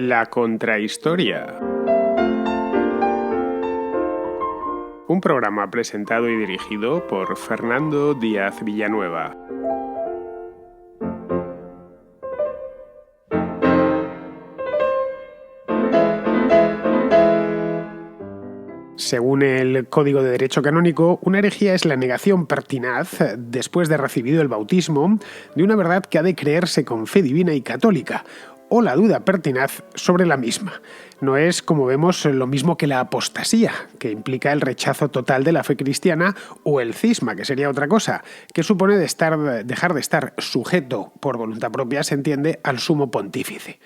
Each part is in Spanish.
La contrahistoria. Un programa presentado y dirigido por Fernando Díaz Villanueva. Según el Código de Derecho Canónico, una herejía es la negación pertinaz, después de recibido el bautismo, de una verdad que ha de creerse con fe divina y católica, o la duda pertinaz sobre la misma. No es, como vemos, lo mismo que la apostasía, que implica el rechazo total de la fe cristiana, o el cisma, que sería otra cosa, que supone dejar de estar sujeto, por voluntad propia, se entiende, al sumo pontífice.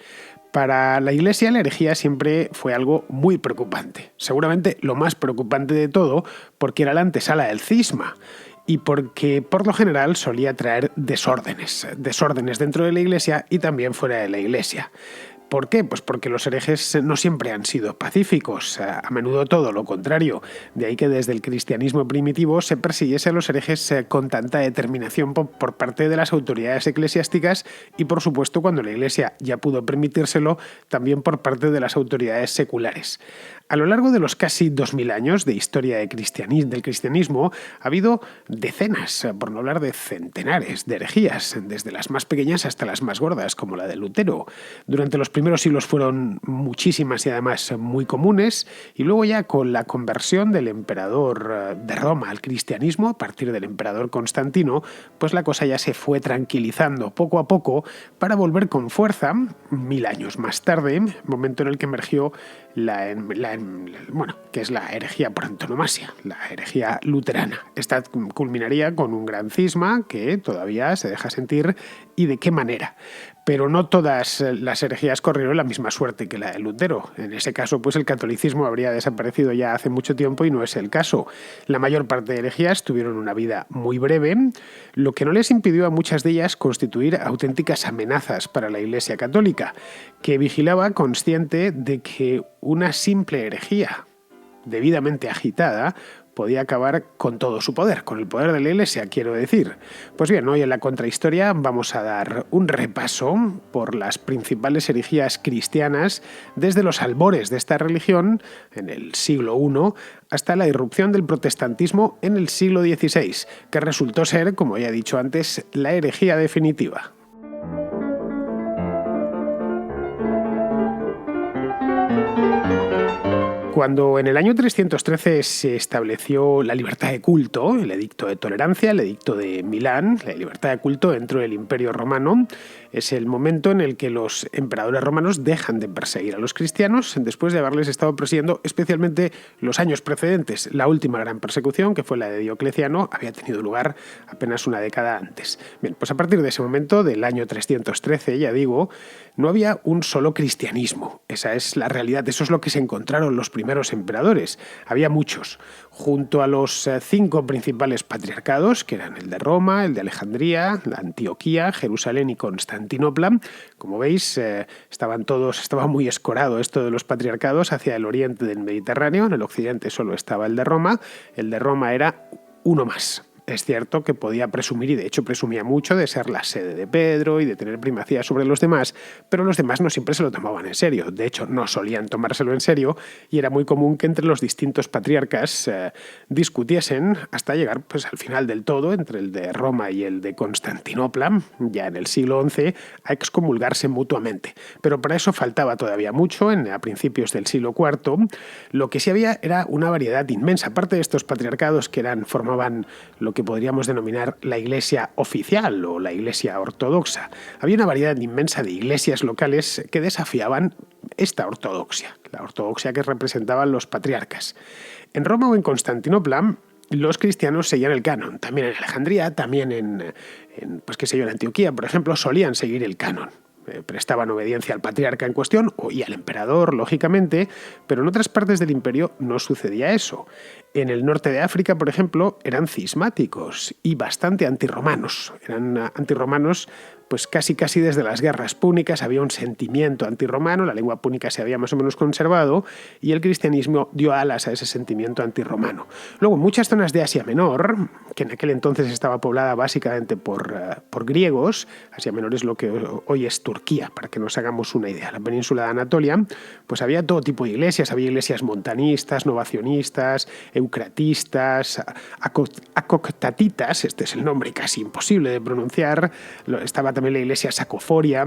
Para la Iglesia la herejía siempre fue algo muy preocupante. Seguramente lo más preocupante de todo porque era la antesala del cisma y porque por lo general solía traer desórdenes dentro de la Iglesia y también fuera de la Iglesia. ¿Por qué? Pues porque los herejes no siempre han sido pacíficos, a menudo todo lo contrario. De ahí que desde el cristianismo primitivo se persiguiese a los herejes con tanta determinación por parte de las autoridades eclesiásticas y, por supuesto, cuando la Iglesia ya pudo permitírselo, también por parte de las autoridades seculares. A lo largo de los casi 2000 años de historia del cristianismo ha habido decenas, por no hablar de centenares, de herejías, desde las más pequeñas hasta las más gordas, como la de Lutero. Durante los primeros siglos fueron muchísimas y además muy comunes, y luego ya con la conversión del emperador de Roma al cristianismo, a partir del emperador Constantino, pues la cosa ya se fue tranquilizando poco a poco para volver con fuerza 1000 años más tarde, momento en el que emergió que es la herejía por antonomasia, la herejía luterana. Esta culminaría con un gran cisma que todavía se deja sentir, y de qué manera. Pero no todas las herejías corrieron la misma suerte que la de Lutero. En ese caso, pues el catolicismo habría desaparecido ya hace mucho tiempo y no es el caso. La mayor parte de herejías tuvieron una vida muy breve, lo que no les impidió a muchas de ellas constituir auténticas amenazas para la Iglesia católica, que vigilaba consciente de que una simple herejía debidamente agitada podía acabar con todo su poder, con el poder de la Iglesia, quiero decir. Pues bien, hoy en la contrahistoria vamos a dar un repaso por las principales herejías cristianas desde los albores de esta religión, en el siglo I, hasta la irrupción del protestantismo en el siglo XVI, que resultó ser, como ya he dicho antes, la herejía definitiva. Cuando en el año 313 se estableció la libertad de culto, el edicto de tolerancia, el edicto de Milán, la libertad de culto dentro del Imperio Romano, es el momento en el que los emperadores romanos dejan de perseguir a los cristianos después de haberles estado persiguiendo, especialmente los años precedentes. La última gran persecución, que fue la de Diocleciano, había tenido lugar apenas una década antes. Bien, pues a partir de ese momento, del año 313, ya digo, no había un solo cristianismo. Esa es la realidad, eso es lo que se encontraron los primeros emperadores. Había muchos. Junto a los 5 principales patriarcados, que eran el de Roma, el de Alejandría, la Antioquía, Jerusalén y Constantinopla, como veis, estaba muy escorado esto de los patriarcados hacia el oriente del Mediterráneo. En el occidente solo estaba el de Roma. El de Roma era uno más. Es cierto que podía presumir, y de hecho presumía mucho, de ser la sede de Pedro y de tener primacía sobre los demás, pero los demás no siempre se lo tomaban en serio. De hecho, no solían tomárselo en serio, y era muy común que entre los distintos patriarcas discutiesen hasta llegar pues, al final del todo, entre el de Roma y el de Constantinopla, ya en el siglo XI, a excomulgarse mutuamente. Pero para eso faltaba todavía mucho, a principios del siglo IV. Lo que sí había era una variedad inmensa. Aparte de estos patriarcados que formaban lo que podríamos denominar la Iglesia oficial o la Iglesia ortodoxa. Había una variedad inmensa de iglesias locales que desafiaban esta ortodoxia, la ortodoxia que representaban los patriarcas. En Roma o en Constantinopla, los cristianos seguían el canon. También en Alejandría, también en Antioquía, por ejemplo, solían seguir el canon. Prestaban obediencia al patriarca en cuestión y al emperador, lógicamente, pero en otras partes del imperio no sucedía eso. En el norte de África, por ejemplo, eran cismáticos y bastante antirromanos. Eran antirromanos pues casi desde las guerras púnicas había un sentimiento antirromano, la lengua púnica se había más o menos conservado y el cristianismo dio alas a ese sentimiento antirromano. Luego, en muchas zonas de Asia Menor, que en aquel entonces estaba poblada básicamente por griegos, Asia Menor es lo que hoy es Turquía, para que nos hagamos una idea, la península de Anatolia, pues había todo tipo de iglesias, había iglesias montanistas, novacionistas, eucratistas, acoctatitas, este es el nombre casi imposible de pronunciar, estaba también la iglesia sacoforia.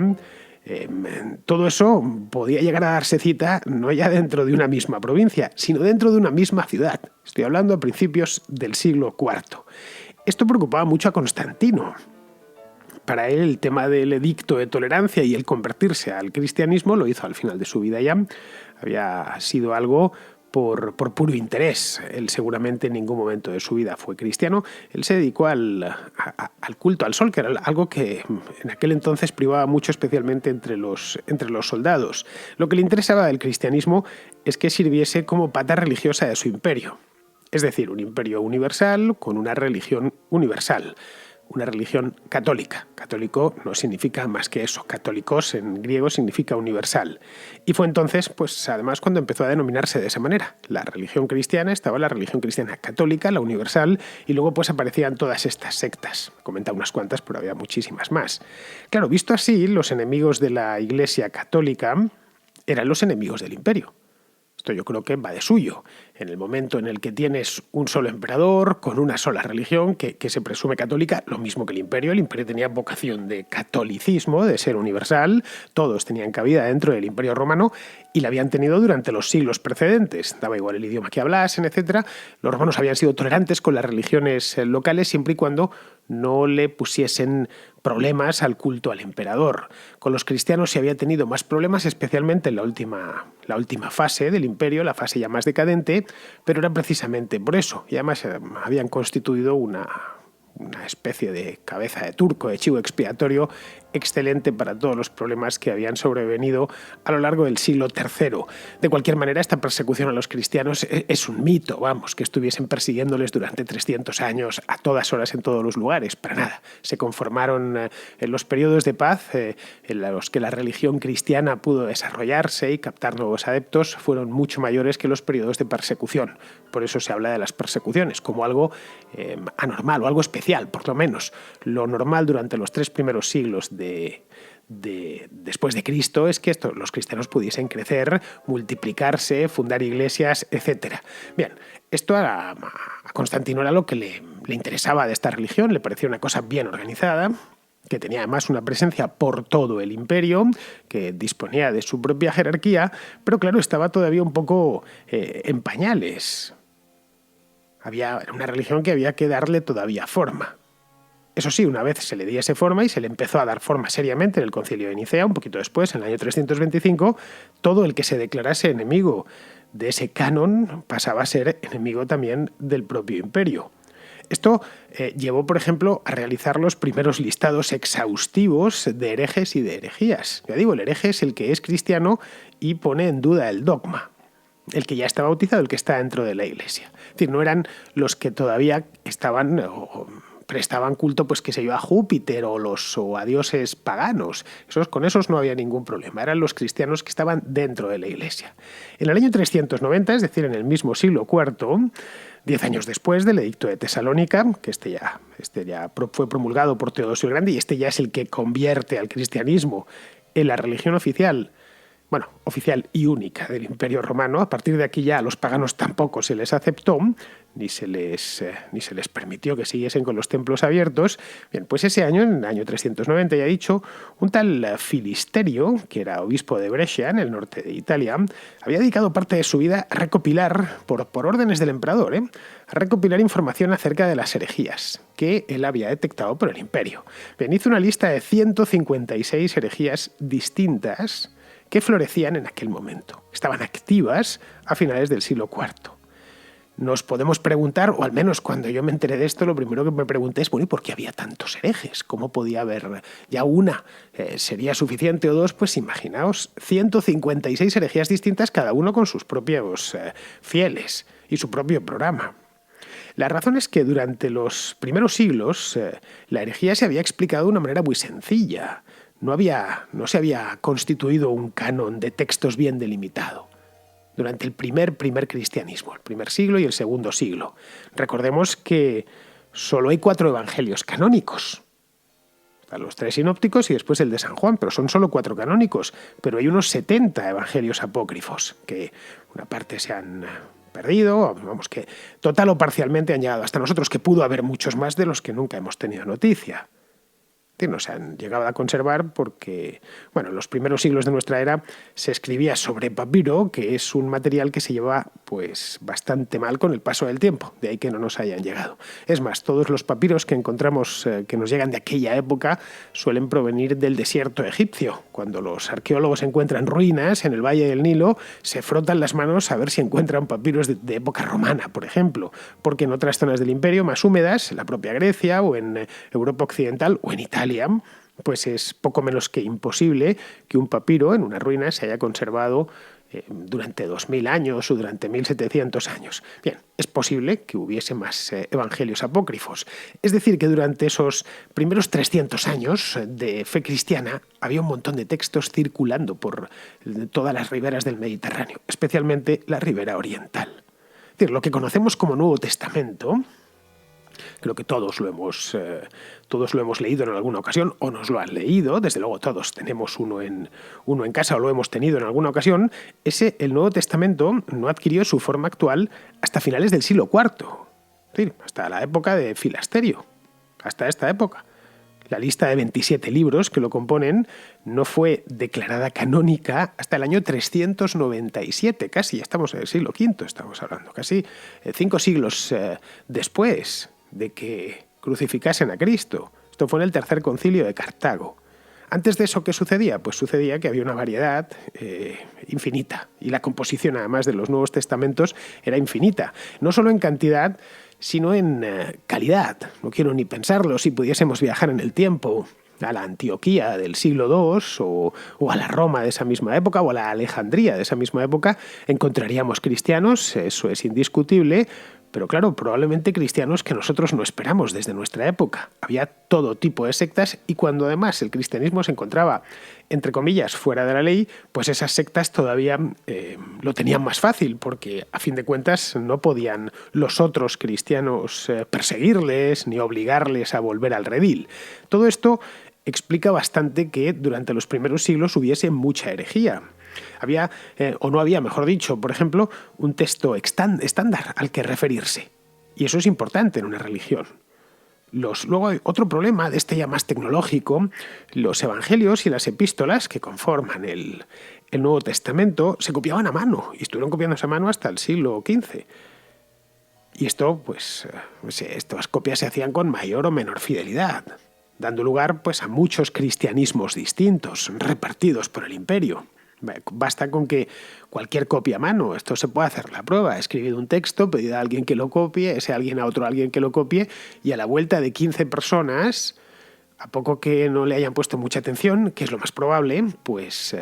Todo eso podía llegar a darse cita no ya dentro de una misma provincia, sino dentro de una misma ciudad. Estoy hablando a principios del siglo IV. Esto preocupaba mucho a Constantino. Para él el tema del edicto de tolerancia y el convertirse al cristianismo lo hizo al final de su vida ya. Había sido algo por puro interés. Él seguramente en ningún momento de su vida fue cristiano. Él se dedicó al culto al sol, que era algo que en aquel entonces privaba mucho, especialmente entre los soldados. Lo que le interesaba del cristianismo es que sirviese como pata religiosa de su imperio. Es decir, un imperio universal con una religión universal. Una religión católica. Católico no significa más que eso. Católicos en griego significa universal. Y fue entonces, pues además, cuando empezó a denominarse de esa manera. La religión cristiana, estaba la religión cristiana católica, la universal, y luego pues aparecían todas estas sectas. He comentado unas cuantas, pero había muchísimas más. Claro, visto así, los enemigos de la Iglesia católica eran los enemigos del imperio. Esto yo creo que va de suyo. En el momento en el que tienes un solo emperador, con una sola religión, que se presume católica, lo mismo que el imperio tenía vocación de catolicismo, de ser universal, todos tenían cabida dentro del imperio romano y la habían tenido durante los siglos precedentes. Daba igual el idioma que hablasen, etc. Los romanos habían sido tolerantes con las religiones locales siempre y cuando no le pusiesen problemas al culto al emperador. Con los cristianos se había tenido más problemas, especialmente en la última fase del imperio, la fase ya más decadente, pero era precisamente por eso. Y además habían constituido una especie de cabeza de turco, de chivo expiatorio excelente para todos los problemas que habían sobrevenido a lo largo del siglo III. De cualquier manera, esta persecución a los cristianos es un mito, que estuviesen persiguiéndoles durante 300 años a todas horas en todos los lugares, para nada. Se conformaron en los periodos de paz en los que la religión cristiana pudo desarrollarse y captar nuevos adeptos, fueron mucho mayores que los periodos de persecución. Por eso se habla de las persecuciones como algo anormal o algo especial, por lo menos. Lo normal durante los 3 primeros siglos después de Cristo es que los cristianos pudiesen crecer, multiplicarse, fundar iglesias, etc. Bien, esto a Constantino era lo que le interesaba de esta religión, le parecía una cosa bien organizada, que tenía además una presencia por todo el imperio, que disponía de su propia jerarquía, pero claro, estaba todavía un poco en pañales. Era una religión que había que darle todavía forma. Eso sí, una vez se le diese forma y se le empezó a dar forma seriamente en el Concilio de Nicea, un poquito después, en el año 325, todo el que se declarase enemigo de ese canon pasaba a ser enemigo también del propio imperio. Esto llevó, por ejemplo, a realizar los primeros listados exhaustivos de herejes y de herejías. Ya digo, el hereje es el que es cristiano y pone en duda el dogma. El que ya está bautizado, el que está dentro de la Iglesia. Es decir, no eran los que todavía estaban prestaban culto, pues qué sé yo, a Júpiter o a dioses paganos. Con esos no había ningún problema. Eran los cristianos que estaban dentro de la Iglesia. En el año 390, es decir, en el mismo siglo IV, 10 años después del Edicto de Tesalónica, que este ya fue promulgado por Teodosio el Grande, y este ya es el que convierte al cristianismo en la religión oficial y única del Imperio Romano. A partir de aquí ya a los paganos tampoco se les aceptó, ni se les permitió que siguiesen con los templos abiertos. Bien, pues ese año, en el año 390, ya he dicho, un tal Filisterio, que era obispo de Brescia, en el norte de Italia, había dedicado parte de su vida a recopilar, por órdenes del emperador, a recopilar información acerca de las herejías que él había detectado por el imperio. Bien, hizo una lista de 156 herejías distintas que florecían en aquel momento. Estaban activas a finales del siglo IV. Nos podemos preguntar, o al menos cuando yo me enteré de esto, lo primero que me pregunté es, ¿y por qué había tantos herejes? ¿Cómo podía haber ya una? ¿Sería suficiente o dos? Pues imaginaos, 156 herejías distintas, cada uno con sus propios fieles y su propio programa. La razón es que durante los primeros siglos la herejía se había explicado de una manera muy sencilla. No se había constituido un canon de textos bien delimitado. Durante el primer cristianismo, el primer siglo y el segundo siglo. Recordemos que solo hay 4 evangelios canónicos. Están los 3 sinópticos y después el de San Juan, pero son solo 4 canónicos. Pero hay unos 70 evangelios apócrifos, que una parte se han perdido, vamos, que total o parcialmente han llegado hasta nosotros, que pudo haber muchos más de los que nunca hemos tenido noticia. No se han llegado a conservar porque, bueno, en los primeros siglos de nuestra era se escribía sobre papiro, que es un material que se lleva pues bastante mal con el paso del tiempo, de ahí que no nos hayan llegado. Es más, todos los papiros que encontramos que nos llegan de aquella época suelen provenir del desierto egipcio. Cuando los arqueólogos encuentran ruinas en el Valle del Nilo, se frotan las manos a ver si encuentran papiros de época romana, por ejemplo, porque en otras zonas del imperio más húmedas, en la propia Grecia o en Europa occidental o en Italia, pues es poco menos que imposible que un papiro en una ruina se haya conservado durante 2000 años o durante 1700 años. Bien, es posible que hubiese más evangelios apócrifos. Es decir, que durante esos primeros 300 años de fe cristiana había un montón de textos circulando por todas las riberas del Mediterráneo, especialmente la ribera oriental. Es decir, lo que conocemos como Nuevo Testamento, creo que todos lo hemos leído en alguna ocasión o nos lo han leído, desde luego todos tenemos uno en casa o lo hemos tenido en alguna ocasión. El Nuevo Testamento no adquirió su forma actual hasta finales del siglo IV, es decir, hasta la época de Filasterio, hasta esta época. La lista de 27 libros que lo componen no fue declarada canónica hasta el año 397, casi, ya estamos en el siglo V, estamos hablando, casi 5 siglos después de que crucificasen a Cristo. Esto fue en el Tercer Concilio de Cartago. Antes de eso, ¿qué sucedía? Pues sucedía que había una variedad infinita y la composición, además de los Nuevos Testamentos, era infinita, no solo en cantidad, sino en calidad. No quiero ni pensarlo, si pudiésemos viajar en el tiempo a la Antioquía del siglo II o a la Roma de esa misma época o a la Alejandría de esa misma época, encontraríamos cristianos, eso es indiscutible, pero claro, probablemente cristianos que nosotros no esperamos desde nuestra época. Había todo tipo de sectas y cuando además el cristianismo se encontraba, entre comillas, fuera de la ley, pues esas sectas todavía lo tenían más fácil porque a fin de cuentas no podían los otros cristianos perseguirles ni obligarles a volver al redil. Todo esto explica bastante que durante los primeros siglos hubiese mucha herejía. Había, o no había, mejor dicho, por ejemplo, un texto estándar al que referirse. Y eso es importante en una religión. Luego hay otro problema de este ya más tecnológico. Los evangelios y las epístolas que conforman el Nuevo Testamento se copiaban a mano y estuvieron copiándose a mano hasta el siglo XV. Y esto, pues, estas copias se hacían con mayor o menor fidelidad, dando lugar pues, a muchos cristianismos distintos, repartidos por el imperio. Basta con que cualquier copia a mano, esto se puede hacer la prueba, escribid un texto, pedid a alguien que lo copie, ese alguien a otro alguien que lo copie, y a la vuelta de 15 personas, a poco que no le hayan puesto mucha atención, que es lo más probable, pues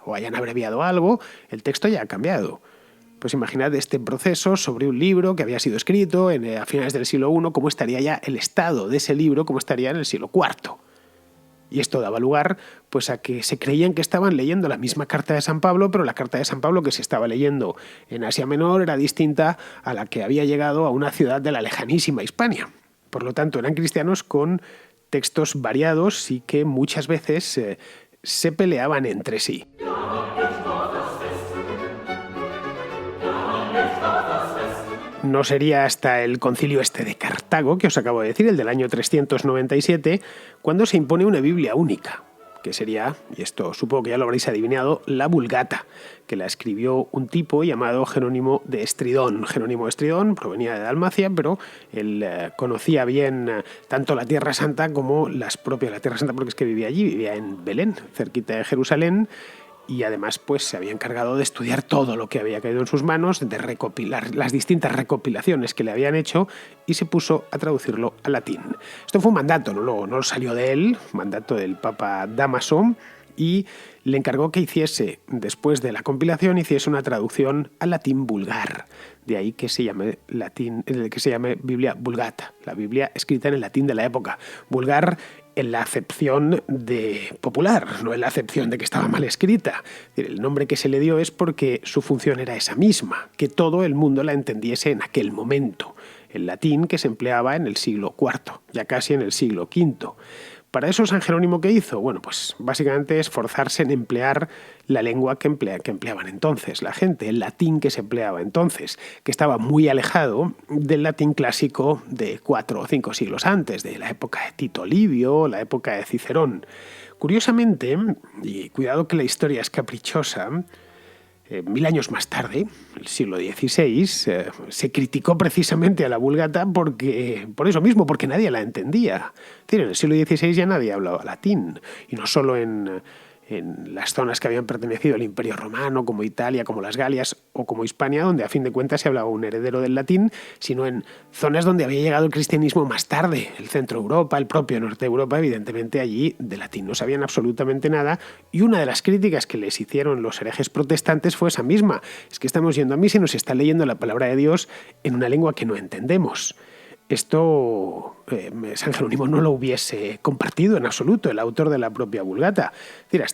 o hayan abreviado algo, el texto ya ha cambiado. Pues imaginad este proceso sobre un libro que había sido escrito a finales del siglo I, cómo estaría ya el estado de ese libro, cómo estaría en el siglo IV. Y esto daba lugar pues, a que se creían que estaban leyendo la misma carta de San Pablo, pero la carta de San Pablo que se estaba leyendo en Asia Menor era distinta a la que había llegado a una ciudad de la lejanísima Hispania. Por lo tanto, eran cristianos con textos variados y que muchas veces se peleaban entre sí. No sería hasta el concilio de Cartago, que os acabo de decir, el del año 397, cuando se impone una Biblia única, que sería, y esto supongo que ya lo habréis adivinado, la Vulgata, que la escribió un tipo llamado Jerónimo de Estridón. Jerónimo de Estridón provenía de Dalmacia, pero él conocía bien tanto la Tierra Santa como la Tierra Santa, porque es que vivía allí, vivía en Belén, cerquita de Jerusalén, y además pues se había encargado de estudiar todo lo que había caído en sus manos, de recopilar las distintas recopilaciones que le habían hecho y se puso a traducirlo al latín. Esto fue un mandato, no salió de él, mandato del Papa Dámaso, y le encargó que hiciese, después de la compilación, hiciese una traducción al latín vulgar. De ahí que se llame Biblia Vulgata, la Biblia escrita en el latín de la época. Vulgar en la acepción de popular, no en la acepción de que estaba mal escrita. El nombre que se le dio es porque su función era esa misma, que todo el mundo la entendiese en aquel momento. El latín que se empleaba en el siglo IV, ya casi en el siglo V. Para eso San Jerónimo, ¿qué hizo? Bueno, pues básicamente esforzarse en emplear la lengua que empleaban entonces la gente, el latín que se empleaba entonces, que estaba muy alejado del latín clásico de 4 o 5 siglos antes, de la época de Tito Livio, la época de Cicerón. Curiosamente, y cuidado que la historia es caprichosa, 1000 años más tarde, el siglo XVI, se criticó precisamente a la Vulgata por eso mismo, porque nadie la entendía. Es decir, en el siglo XVI ya nadie hablaba latín, y no solo en las zonas que habían pertenecido al Imperio Romano, como Italia, como las Galias o como Hispania, donde a fin de cuentas se hablaba un heredero del latín, sino en zonas donde había llegado el cristianismo más tarde, el centro de Europa, el propio norte de Europa. Evidentemente allí de latín no sabían absolutamente nada, y una de las críticas que les hicieron los herejes protestantes fue esa misma: es que estamos yendo a misa y nos está leyendo la palabra de Dios en una lengua que no entendemos. Esto San Jerónimo no lo hubiese compartido en absoluto, el autor de la propia Vulgata. Es decir,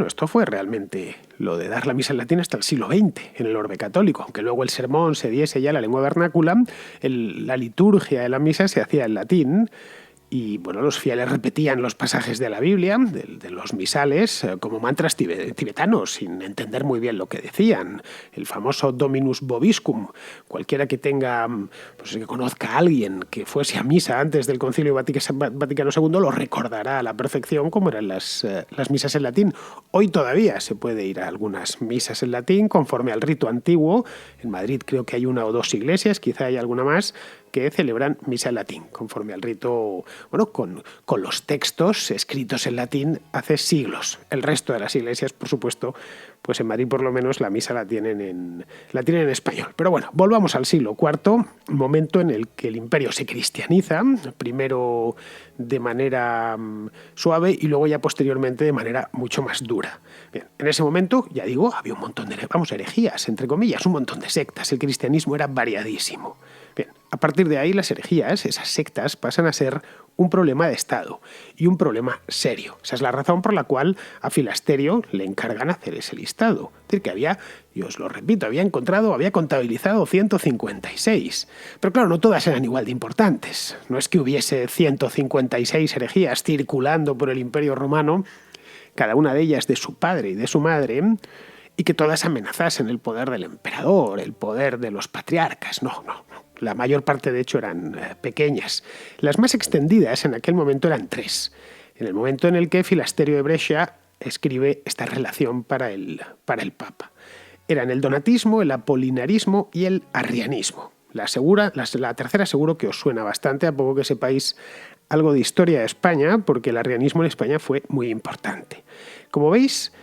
esto fue realmente lo de dar la misa en latín hasta el siglo XX, en el orbe católico. Aunque luego el sermón se diese ya en la lengua vernácula, la liturgia de la misa se hacía en latín. Y bueno, los fieles repetían los pasajes de la Biblia, de los misales, como mantras tibetanos, sin entender muy bien lo que decían. El famoso Dominus Vobiscum. Cualquiera que que conozca a alguien que fuese a misa antes del Concilio Vaticano II lo recordará a la perfección cómo eran las misas en latín. Hoy todavía se puede ir a algunas misas en latín conforme al rito antiguo. En Madrid creo que hay 1 o 2 iglesias, quizá hay alguna más, que celebran misa en latín, conforme al rito, con los textos escritos en latín hace siglos. El resto de las iglesias, por supuesto, pues en Madrid por lo menos la misa la tienen en español. Pero bueno, volvamos al siglo IV, momento en el que el imperio se cristianiza, primero de manera suave y luego ya posteriormente de manera mucho más dura. Bien, en ese momento, ya digo, había un montón de herejías, entre comillas, un montón de sectas. El cristianismo era variadísimo. Bien, a partir de ahí las herejías, esas sectas, pasan a ser un problema de Estado y un problema serio. Esa es la razón por la cual a Filasterio le encargan hacer ese listado. Es decir, que yo os lo repito, había contabilizado 156. Pero claro, no todas eran igual de importantes. No es que hubiese 156 herejías circulando por el Imperio Romano, cada una de ellas de su padre y de su madre, y que todas amenazasen el poder del emperador, el poder de los patriarcas. No. La mayor parte, de hecho, eran pequeñas. Las más extendidas en aquel momento eran 3. En el momento en el que Filasterio de Brescia escribe esta relación para el Papa. Eran el donatismo, el apolinarismo y el arrianismo. La tercera seguro que os suena bastante, a poco que sepáis algo de historia de España, porque el arrianismo en España fue muy importante. Como veis,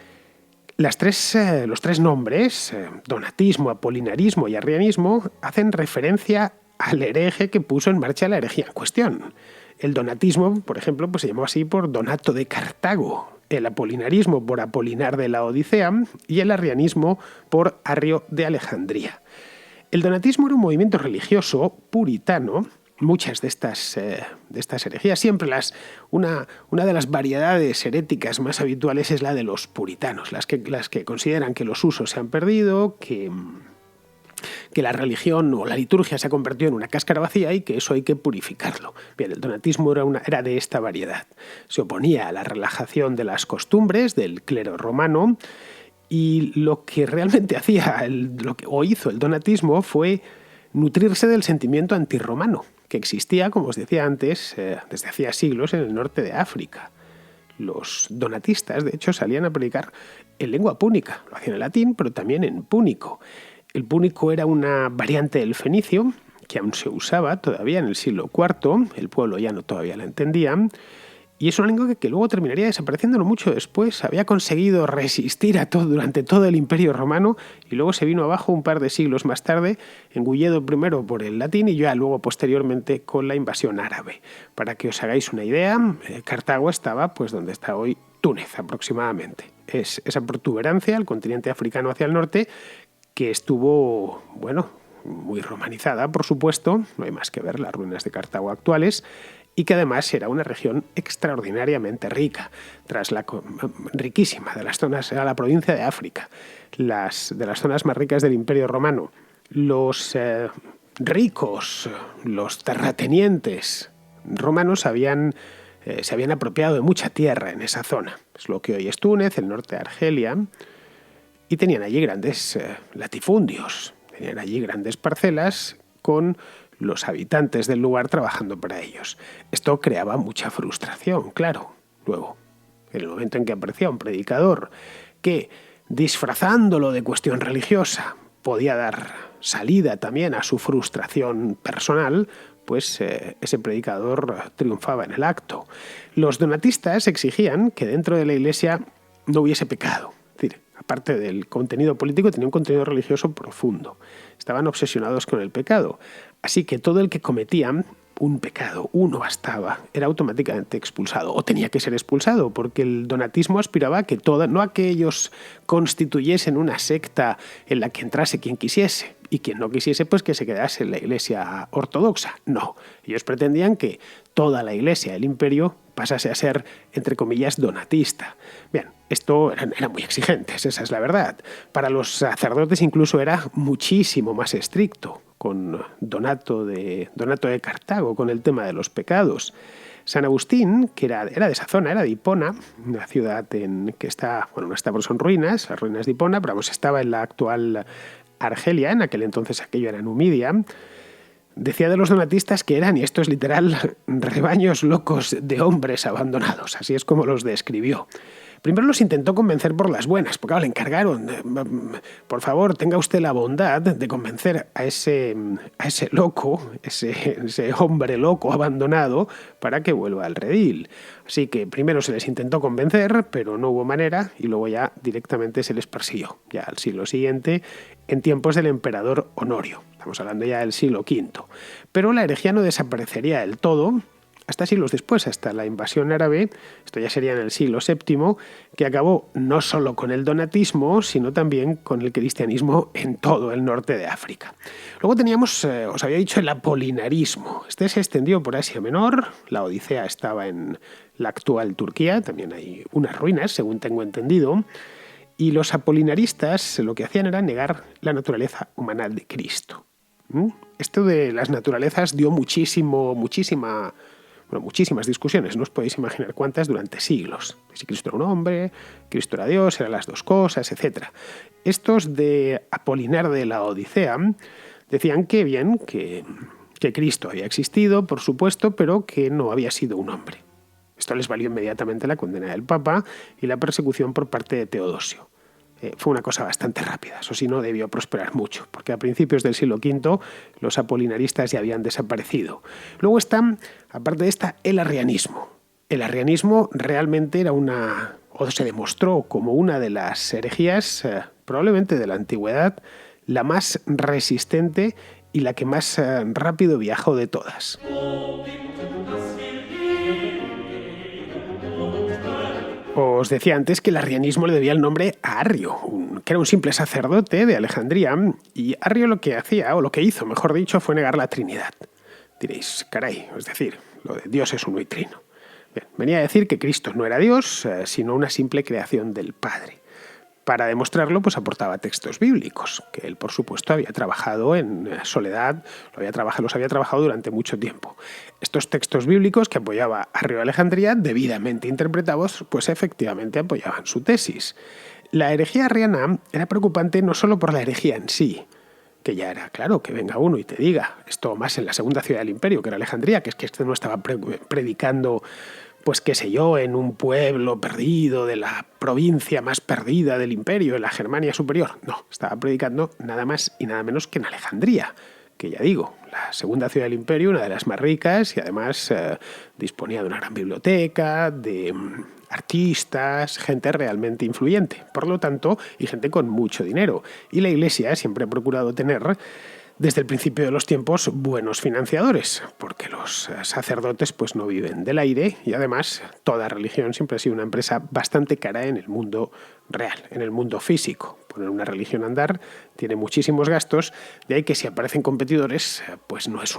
los 3 nombres, donatismo, apolinarismo y arrianismo, hacen referencia al hereje que puso en marcha la herejía en cuestión. El donatismo, por ejemplo, pues se llamó así por Donato de Cartago, el apolinarismo por Apolinar de la Odisea y el arrianismo por Arrio de Alejandría. El donatismo era un movimiento religioso puritano. Muchas de estas herejías, una de las variedades heréticas más habituales es la de los puritanos, las que consideran que los usos se han perdido, que la religión o la liturgia se ha convertido en una cáscara vacía y que eso hay que purificarlo. Bien, el donatismo era de esta variedad. Se oponía a la relajación de las costumbres del clero romano, y lo que realmente hizo el donatismo fue nutrirse del sentimiento antirromano que existía, como os decía antes, desde hacía siglos en el norte de África. Los donatistas, de hecho, salían a predicar en lengua púnica. Lo hacían en latín, pero también en púnico. El púnico era una variante del fenicio, que aún se usaba todavía en el siglo IV, el pueblo llano todavía la entendía, Y es una lengua que luego terminaría desapareciendo no mucho después. Había conseguido resistir a todo durante todo el Imperio Romano y luego se vino abajo un par de siglos más tarde, engullido primero por el latín y ya luego posteriormente con la invasión árabe. Para que os hagáis una idea, Cartago estaba pues donde está hoy Túnez aproximadamente. Es esa protuberancia, el continente africano hacia el norte, que estuvo, bueno, muy romanizada, por supuesto, no hay más que ver las ruinas de Cartago actuales, y que además era una región extraordinariamente rica, riquísima, de las zonas, era la provincia de África, de las zonas más ricas del Imperio Romano. Los ricos, los terratenientes romanos se habían apropiado de mucha tierra en esa zona. Es lo que hoy es Túnez, el norte de Argelia, y tenían allí grandes latifundios, tenían allí grandes parcelas con los habitantes del lugar trabajando para ellos. Esto creaba mucha frustración, claro. Luego, en el momento en que aparecía un predicador que, disfrazándolo de cuestión religiosa, podía dar salida también a su frustración personal, pues ese predicador triunfaba en el acto. Los donatistas exigían que dentro de la Iglesia no hubiese pecado. Es decir, aparte del contenido político, tenía un contenido religioso profundo. Estaban obsesionados con el pecado. Así que todo el que cometía un pecado, uno bastaba, era automáticamente expulsado, o tenía que ser expulsado, porque el donatismo aspiraba a que no a que ellos constituyesen una secta en la que entrase quien quisiese, y quien no quisiese, pues que se quedase en la Iglesia ortodoxa. No, ellos pretendían que toda la Iglesia del Imperio pasase a ser, entre comillas, donatista. Bien, esto eran muy exigentes, esa es la verdad. Para los sacerdotes incluso era muchísimo más estricto, con Donato de Cartago, con el tema de los pecados. San Agustín, que era de esa zona, era de Hipona, una ciudad que está, bueno, no está, porque son ruinas, las ruinas de Hipona, pero vamos, estaba en la actual Argelia, en aquel entonces aquello era Numidia. Decía de los donatistas que eran, y esto es literal, rebaños locos de hombres abandonados, así es como los describió. Primero los intentó convencer por las buenas, porque le encargaron, por favor, tenga usted la bondad de convencer a ese loco, ese hombre loco abandonado, para que vuelva al redil. Así que primero se les intentó convencer, pero no hubo manera, y luego ya directamente se les persiguió, ya al siglo siguiente, en tiempos del emperador Honorio. Estamos hablando ya del siglo V. Pero la herejía no desaparecería del todo, hasta siglos después, hasta la invasión árabe, esto ya sería en el siglo VII, que acabó no solo con el donatismo, sino también con el cristianismo en todo el norte de África. Luego teníamos, os había dicho, el apolinarismo. Este se extendió por Asia Menor, la Odisea estaba en la actual Turquía, también hay unas ruinas, según tengo entendido, y los apolinaristas lo que hacían era negar la naturaleza humana de Cristo. Esto de las naturalezas dio muchísimas discusiones, no os podéis imaginar cuántas durante siglos. Si Cristo era un hombre, Cristo era Dios, eran las dos cosas, etc. Estos de Apolinar de la Odisea decían que Cristo había existido, por supuesto, pero que no había sido un hombre. Esto les valió inmediatamente la condena del Papa y la persecución por parte de Teodosio. Fue una cosa bastante rápida, eso sí no debió prosperar mucho, porque a principios del siglo V los apolinaristas ya habían desaparecido. Luego está, aparte de esta, el arrianismo. El arrianismo realmente era o se demostró como una de las herejías, probablemente de la antigüedad, la más resistente y la que más rápido viajó de todas. Os decía antes que el arrianismo le debía el nombre a Arrio, que era un simple sacerdote de Alejandría, y Arrio lo que hacía, o lo que hizo, mejor dicho, fue negar la Trinidad. Diréis, caray, es decir, lo de Dios es uno y trino. Bien, venía a decir que Cristo no era Dios, sino una simple creación del Padre. Para demostrarlo, pues aportaba textos bíblicos, que él, por supuesto, había trabajado en soledad, los había trabajado durante mucho tiempo. Estos textos bíblicos que apoyaba Arrio de Alejandría, debidamente interpretados, pues efectivamente apoyaban su tesis. La herejía arriana era preocupante no solo por la herejía en sí, que ya era, claro, que venga uno y te diga, esto más en la segunda ciudad del imperio, que era Alejandría, que es que este no estaba predicando, pues qué sé yo, en un pueblo perdido de la provincia más perdida del imperio, en la Germania superior. No, estaba predicando nada más y nada menos que en Alejandría, que ya digo, la segunda ciudad del imperio, una de las más ricas, y además disponía de una gran biblioteca, de artistas, gente realmente influyente, por lo tanto, y gente con mucho dinero. Y la Iglesia siempre ha procurado tener, desde el principio de los tiempos, buenos financiadores, porque los sacerdotes pues no viven del aire, y además toda religión siempre ha sido una empresa bastante cara en el mundo real, en el mundo físico. Poner una religión a andar tiene muchísimos gastos, de ahí que si aparecen competidores pues no es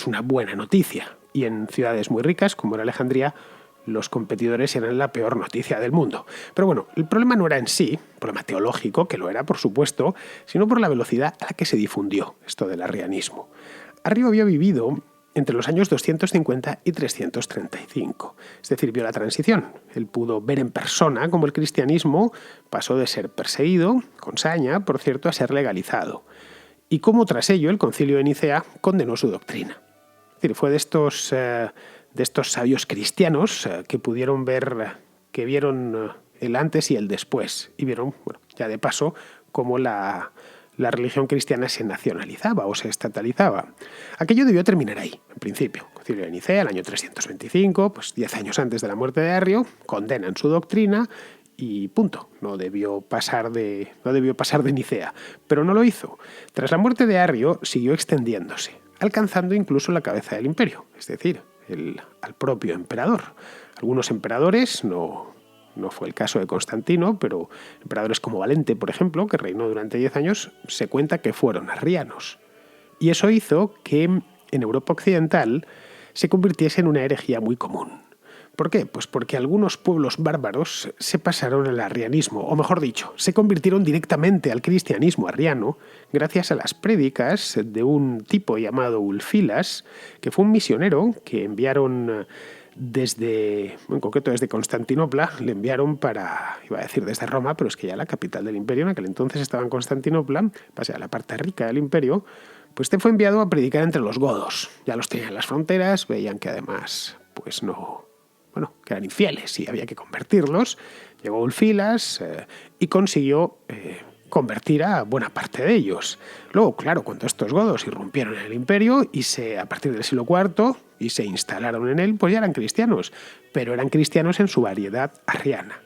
una buena noticia. Y en ciudades muy ricas como era Alejandría, los competidores eran la peor noticia del mundo. Pero bueno, el problema no era en sí, problema teológico, que lo era por supuesto, sino por la velocidad a la que se difundió esto del arrianismo. Arrio había vivido entre los años 250 y 335, es decir, vio la transición. Él pudo ver en persona cómo el cristianismo pasó de ser perseguido, con saña, por cierto, a ser legalizado, y cómo tras ello el Concilio de Nicea condenó su doctrina. Es decir, fue de estos sabios cristianos que pudieron ver, que vieron el antes y el después, y vieron, bueno, ya de paso, cómo la religión cristiana se nacionalizaba o se estatalizaba. Aquello debió terminar ahí, en principio. Concilio de Nicea, el año 325, pues 10 años antes de la muerte de Arrio, condenan su doctrina y punto. No debió pasar de Nicea, pero no lo hizo. Tras la muerte de Arrio siguió extendiéndose, alcanzando incluso la cabeza del imperio, es decir, al propio emperador. Algunos emperadores, no fue el caso de Constantino, pero emperadores como Valente, por ejemplo, que reinó durante 10 años, se cuenta que fueron arrianos. Y eso hizo que en Europa occidental se convirtiese en una herejía muy común. ¿Por qué? Pues porque algunos pueblos bárbaros se pasaron al arrianismo, o mejor dicho, se convirtieron directamente al cristianismo arriano gracias a las prédicas de un tipo llamado Ulfilas, que fue un misionero que enviaron en concreto desde Constantinopla, le enviaron iba a decir desde Roma, pero es que ya la capital del imperio en aquel entonces estaba en Constantinopla, pase a la parte rica del imperio, pues este fue enviado a predicar entre los godos. Ya los tenían en las fronteras, veían que además, pues que eran infieles y había que convertirlos. Llegó Ulfilas y consiguió convertir a buena parte de ellos. Luego, claro, cuando estos godos irrumpieron en el imperio a partir del siglo IV y se instalaron en él, pues ya eran cristianos, pero eran cristianos en su variedad arriana.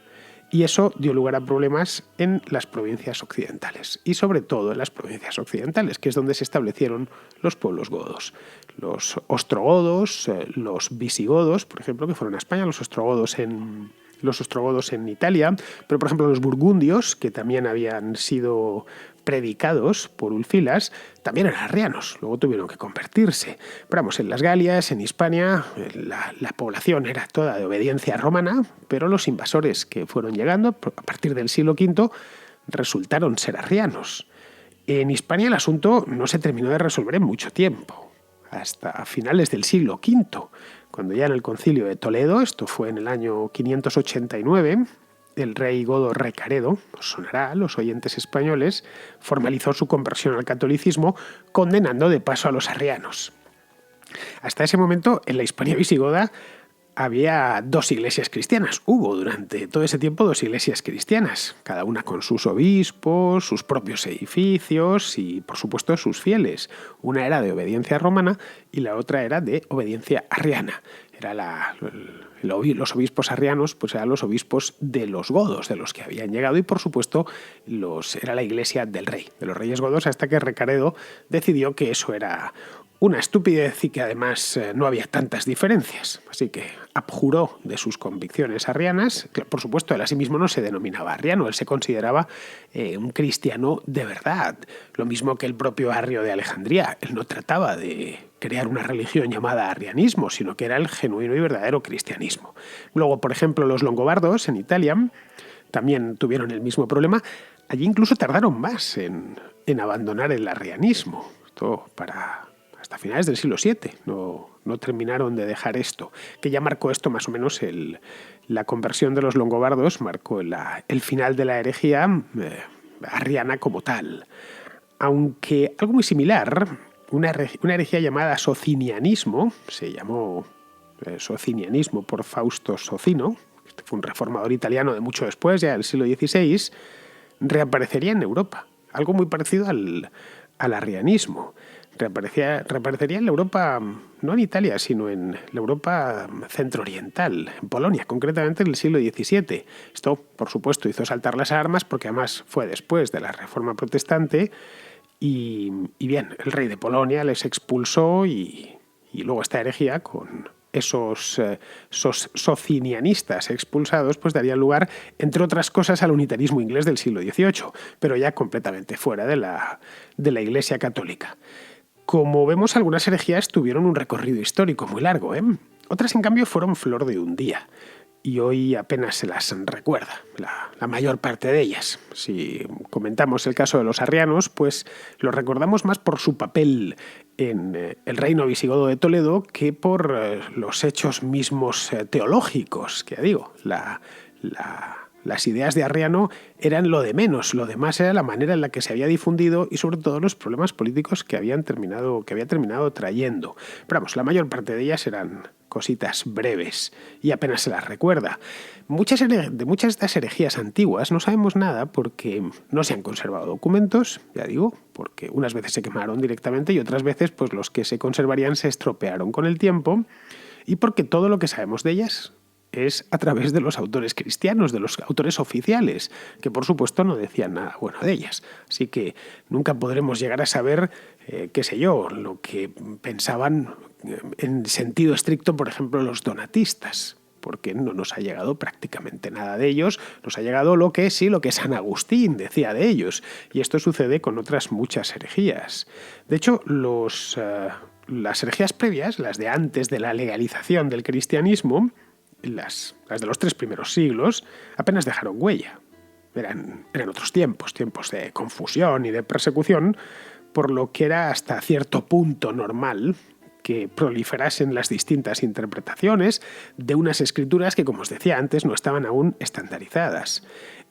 Y eso dio lugar a problemas en las provincias occidentales, y sobre todo en las provincias occidentales, que es donde se establecieron los pueblos godos. Los ostrogodos, los visigodos, por ejemplo, que fueron a España, los ostrogodos en Italia, pero por ejemplo los burgundios, que también habían sido predicados por Ulfilas, también eran arrianos, luego tuvieron que convertirse. Pero vamos, en las Galias, en Hispania, la población era toda de obediencia romana, pero los invasores que fueron llegando a partir del siglo V resultaron ser arrianos. En Hispania el asunto no se terminó de resolver en mucho tiempo, hasta finales del siglo V, cuando ya en el Concilio de Toledo, esto fue en el año 589, el rey godo Recaredo, os sonará a los oyentes españoles, formalizó su conversión al catolicismo, condenando de paso a los arrianos. Hasta ese momento, en la Hispania visigoda, había 2 iglesias cristianas. Hubo durante todo ese tiempo 2 iglesias cristianas, cada una con sus obispos, sus propios edificios y, por supuesto, sus fieles. Una era de obediencia romana y la otra era de obediencia arriana. Los obispos arrianos pues eran los obispos de los godos, de los que habían llegado, y por supuesto era la iglesia del rey, de los reyes godos, hasta que Recaredo decidió que eso era una estupidez y que además no había tantas diferencias. Así que abjuró de sus convicciones arrianas. Por supuesto, él a sí mismo no se denominaba arriano, él se consideraba un cristiano de verdad. Lo mismo que el propio Arrio de Alejandría. Él no trataba de crear una religión llamada arrianismo, sino que era el genuino y verdadero cristianismo. Luego, por ejemplo, los longobardos en Italia también tuvieron el mismo problema. Allí incluso tardaron más en abandonar el arrianismo. Esto hasta finales del siglo VII no terminaron de dejar esto, que ya marcó esto más o menos la conversión de los longobardos, marcó el final de la herejía arriana como tal. Aunque algo muy similar, una herejía llamada socinianismo, se llamó socinianismo por Fausto Socino, este fue un reformador italiano de mucho después, ya del siglo XVI, reaparecería en Europa. Algo muy parecido al al arrianismo. Reaparecería en la Europa, no en Italia, sino en la Europa centro-oriental, en Polonia, concretamente en el siglo XVII. Esto, por supuesto, hizo saltar las alarmas porque además fue después de la Reforma Protestante y bien, el rey de Polonia les expulsó y luego esta herejía con esos socinianistas expulsados pues daría lugar, entre otras cosas, al unitarismo inglés del siglo XVIII, pero ya completamente fuera de la Iglesia católica. Como vemos, algunas herejías tuvieron un recorrido histórico muy largo, ¿eh? Otras, en cambio, fueron flor de un día. Y hoy apenas se las recuerda, la mayor parte de ellas. Si comentamos el caso de los arrianos, pues lo recordamos más por su papel en el reino visigodo de Toledo que por los hechos mismos teológicos, que digo, las ideas de Arriano eran lo de menos, lo demás era la manera en la que se había difundido y sobre todo los problemas políticos que había terminado trayendo. Pero vamos, la mayor parte de ellas eran cositas breves y apenas se las recuerda. De muchas de estas herejías antiguas no sabemos nada porque no se han conservado documentos, ya digo, porque unas veces se quemaron directamente y otras veces pues los que se conservarían se estropearon con el tiempo y porque todo lo que sabemos de ellas es a través de los autores cristianos, de los autores oficiales, que por supuesto no decían nada bueno de ellas. Así que nunca podremos llegar a saber, qué sé yo, lo que pensaban en sentido estricto, por ejemplo, los donatistas, porque no nos ha llegado prácticamente nada de ellos, nos ha llegado lo que San Agustín decía de ellos, y esto sucede con otras muchas herejías. De hecho, las herejías previas, las de antes de la legalización del cristianismo, las de los 3 primeros siglos, apenas dejaron huella. Eran otros tiempos de confusión y de persecución, por lo que era hasta cierto punto normal que proliferasen las distintas interpretaciones de unas escrituras que, como os decía antes, no estaban aún estandarizadas.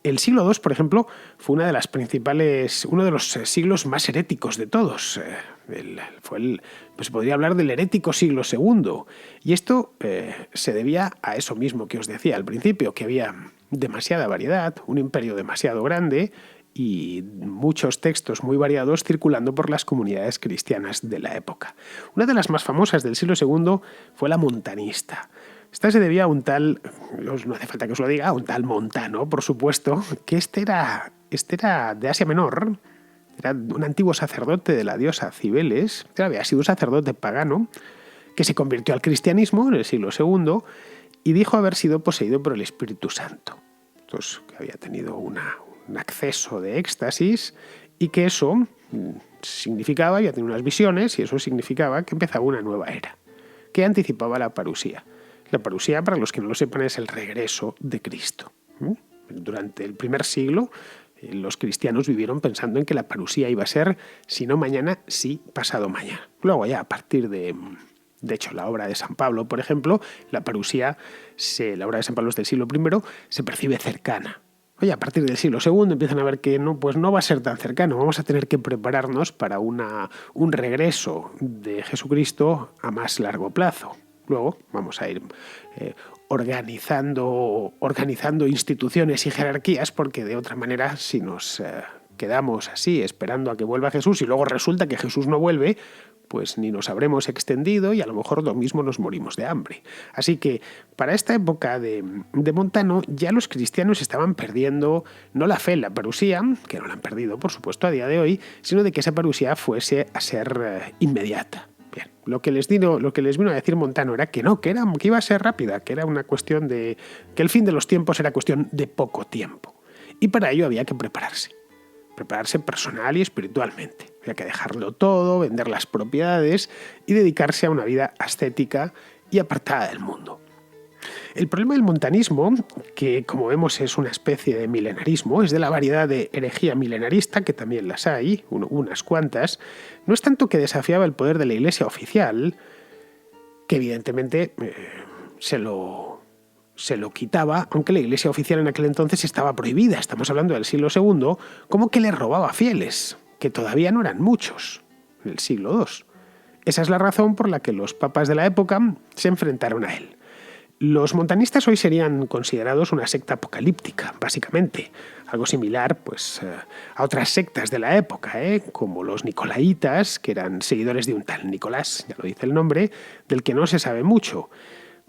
El siglo II, por ejemplo, fue uno de los siglos más heréticos de todos. Se podría hablar del herético siglo II. Y esto se debía a eso mismo que os decía al principio, que había demasiada variedad, un imperio demasiado grande y muchos textos muy variados circulando por las comunidades cristianas de la época. Una de las más famosas del siglo II fue la montanista. Esta se debía a un tal, no hace falta que os lo diga, a un tal Montano, por supuesto, que este era de Asia Menor, era un antiguo sacerdote de la diosa Cibeles, había sido un sacerdote pagano, que se convirtió al cristianismo en el siglo II y dijo haber sido poseído por el Espíritu Santo. Entonces, que había tenido un acceso de éxtasis y que eso significaba, había tenido unas visiones y eso significaba que empezaba una nueva era, que anticipaba la parusía. La parusía, para los que no lo sepan, es el regreso de Cristo. Durante el primer siglo, los cristianos vivieron pensando en que la parusía iba a ser, si no mañana, sí pasado mañana. Luego ya a partir de hecho, la obra de San Pablo, por ejemplo, la parusía, la obra de San Pablo es del siglo I, se percibe cercana. Oye, a partir del siglo II empiezan a ver que no va a ser tan cercano, vamos a tener que prepararnos para un regreso de Jesucristo a más largo plazo. Luego vamos a ir organizando instituciones y jerarquías, porque de otra manera, si nos quedamos así esperando a que vuelva Jesús y luego resulta que Jesús no vuelve, pues ni nos habremos extendido y a lo mejor lo mismo nos morimos de hambre. Así que para esta época de Montano ya los cristianos estaban perdiendo no la fe en la parusía, que no la han perdido por supuesto a día de hoy, sino de que esa parusía fuese a ser inmediata. Bien, lo que les vino a decir Montano era que no, que iba a ser rápida, que era una cuestión que el fin de los tiempos era cuestión de poco tiempo. Y para ello había que prepararse personal y espiritualmente. Había que dejarlo todo, vender las propiedades y dedicarse a una vida ascética y apartada del mundo. El problema del montanismo, que como vemos es una especie de milenarismo, es de la variedad de herejía milenarista, que también las hay, unas cuantas, no es tanto que desafiaba el poder de la Iglesia oficial, que evidentemente se lo quitaba, aunque la Iglesia oficial en aquel entonces estaba prohibida, estamos hablando del siglo II, como que le robaba fieles, que todavía no eran muchos, en el siglo II. Esa es la razón por la que los papas de la época se enfrentaron a él. Los montanistas hoy serían considerados una secta apocalíptica, básicamente. Algo similar pues, a otras sectas de la época, como los nicolaitas, que eran seguidores de un tal Nicolás, ya lo dice el nombre, del que no se sabe mucho.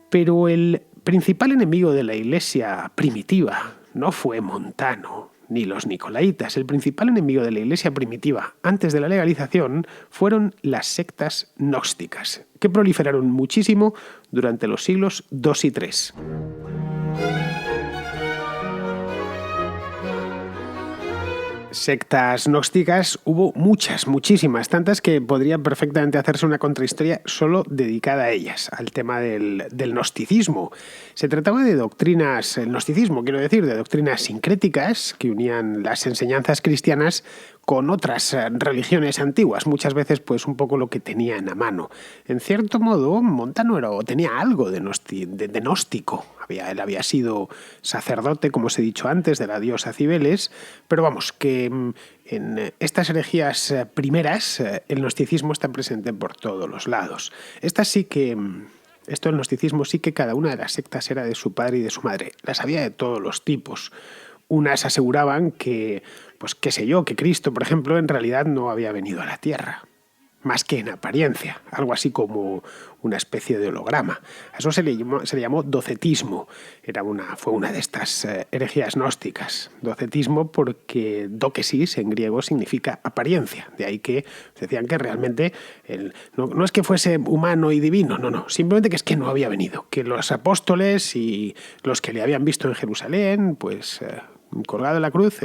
Pero el principal enemigo de la Iglesia primitiva no fue Montano ni los nicolaitas. El principal enemigo de la Iglesia primitiva antes de la legalización fueron las sectas gnósticas, que proliferaron muchísimo durante los siglos II y III. Sectas gnósticas hubo muchas, muchísimas, tantas que podría perfectamente hacerse una contrahistoria solo dedicada a ellas, al tema del gnosticismo. Se trataba de doctrinas, el gnosticismo quiero decir, de doctrinas sincréticas que unían las enseñanzas cristianas con otras religiones antiguas, muchas veces pues un poco lo que tenían a mano. En cierto modo, Montano tenía algo de gnóstico. Él había sido sacerdote, como os he dicho antes, de la diosa Cibeles, pero vamos, que en estas herejías primeras el gnosticismo está presente por todos los lados. Esto del gnosticismo sí que cada una de las sectas era de su padre y de su madre. Las había de todos los tipos. Unas aseguraban que, pues qué sé yo, que Cristo, por ejemplo, en realidad no había venido a la Tierra, más que en apariencia, algo así como una especie de holograma. A eso se le llamó docetismo. Fue una de estas herejías gnósticas. Docetismo porque dokesis en griego significa apariencia. De ahí que decían que realmente no es que fuese humano y divino, no, simplemente que es que no había venido. Que los apóstoles y los que le habían visto en Jerusalén, pues colgado en la cruz,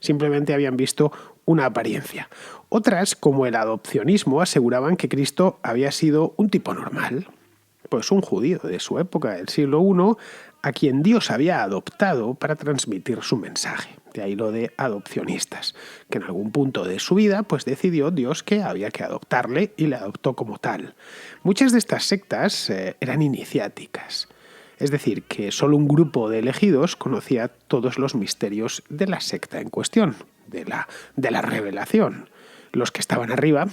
simplemente habían visto una apariencia. Otras, como el adopcionismo, aseguraban que Cristo había sido un tipo normal, pues un judío de su época, del siglo I, a quien Dios había adoptado para transmitir su mensaje. De ahí lo de adopcionistas, que en algún punto de su vida pues decidió Dios que había que adoptarle y le adoptó como tal. Muchas de estas sectas eran iniciáticas. Es decir, que solo un grupo de elegidos conocía todos los misterios de la secta en cuestión, de la revelación. Los que estaban arriba,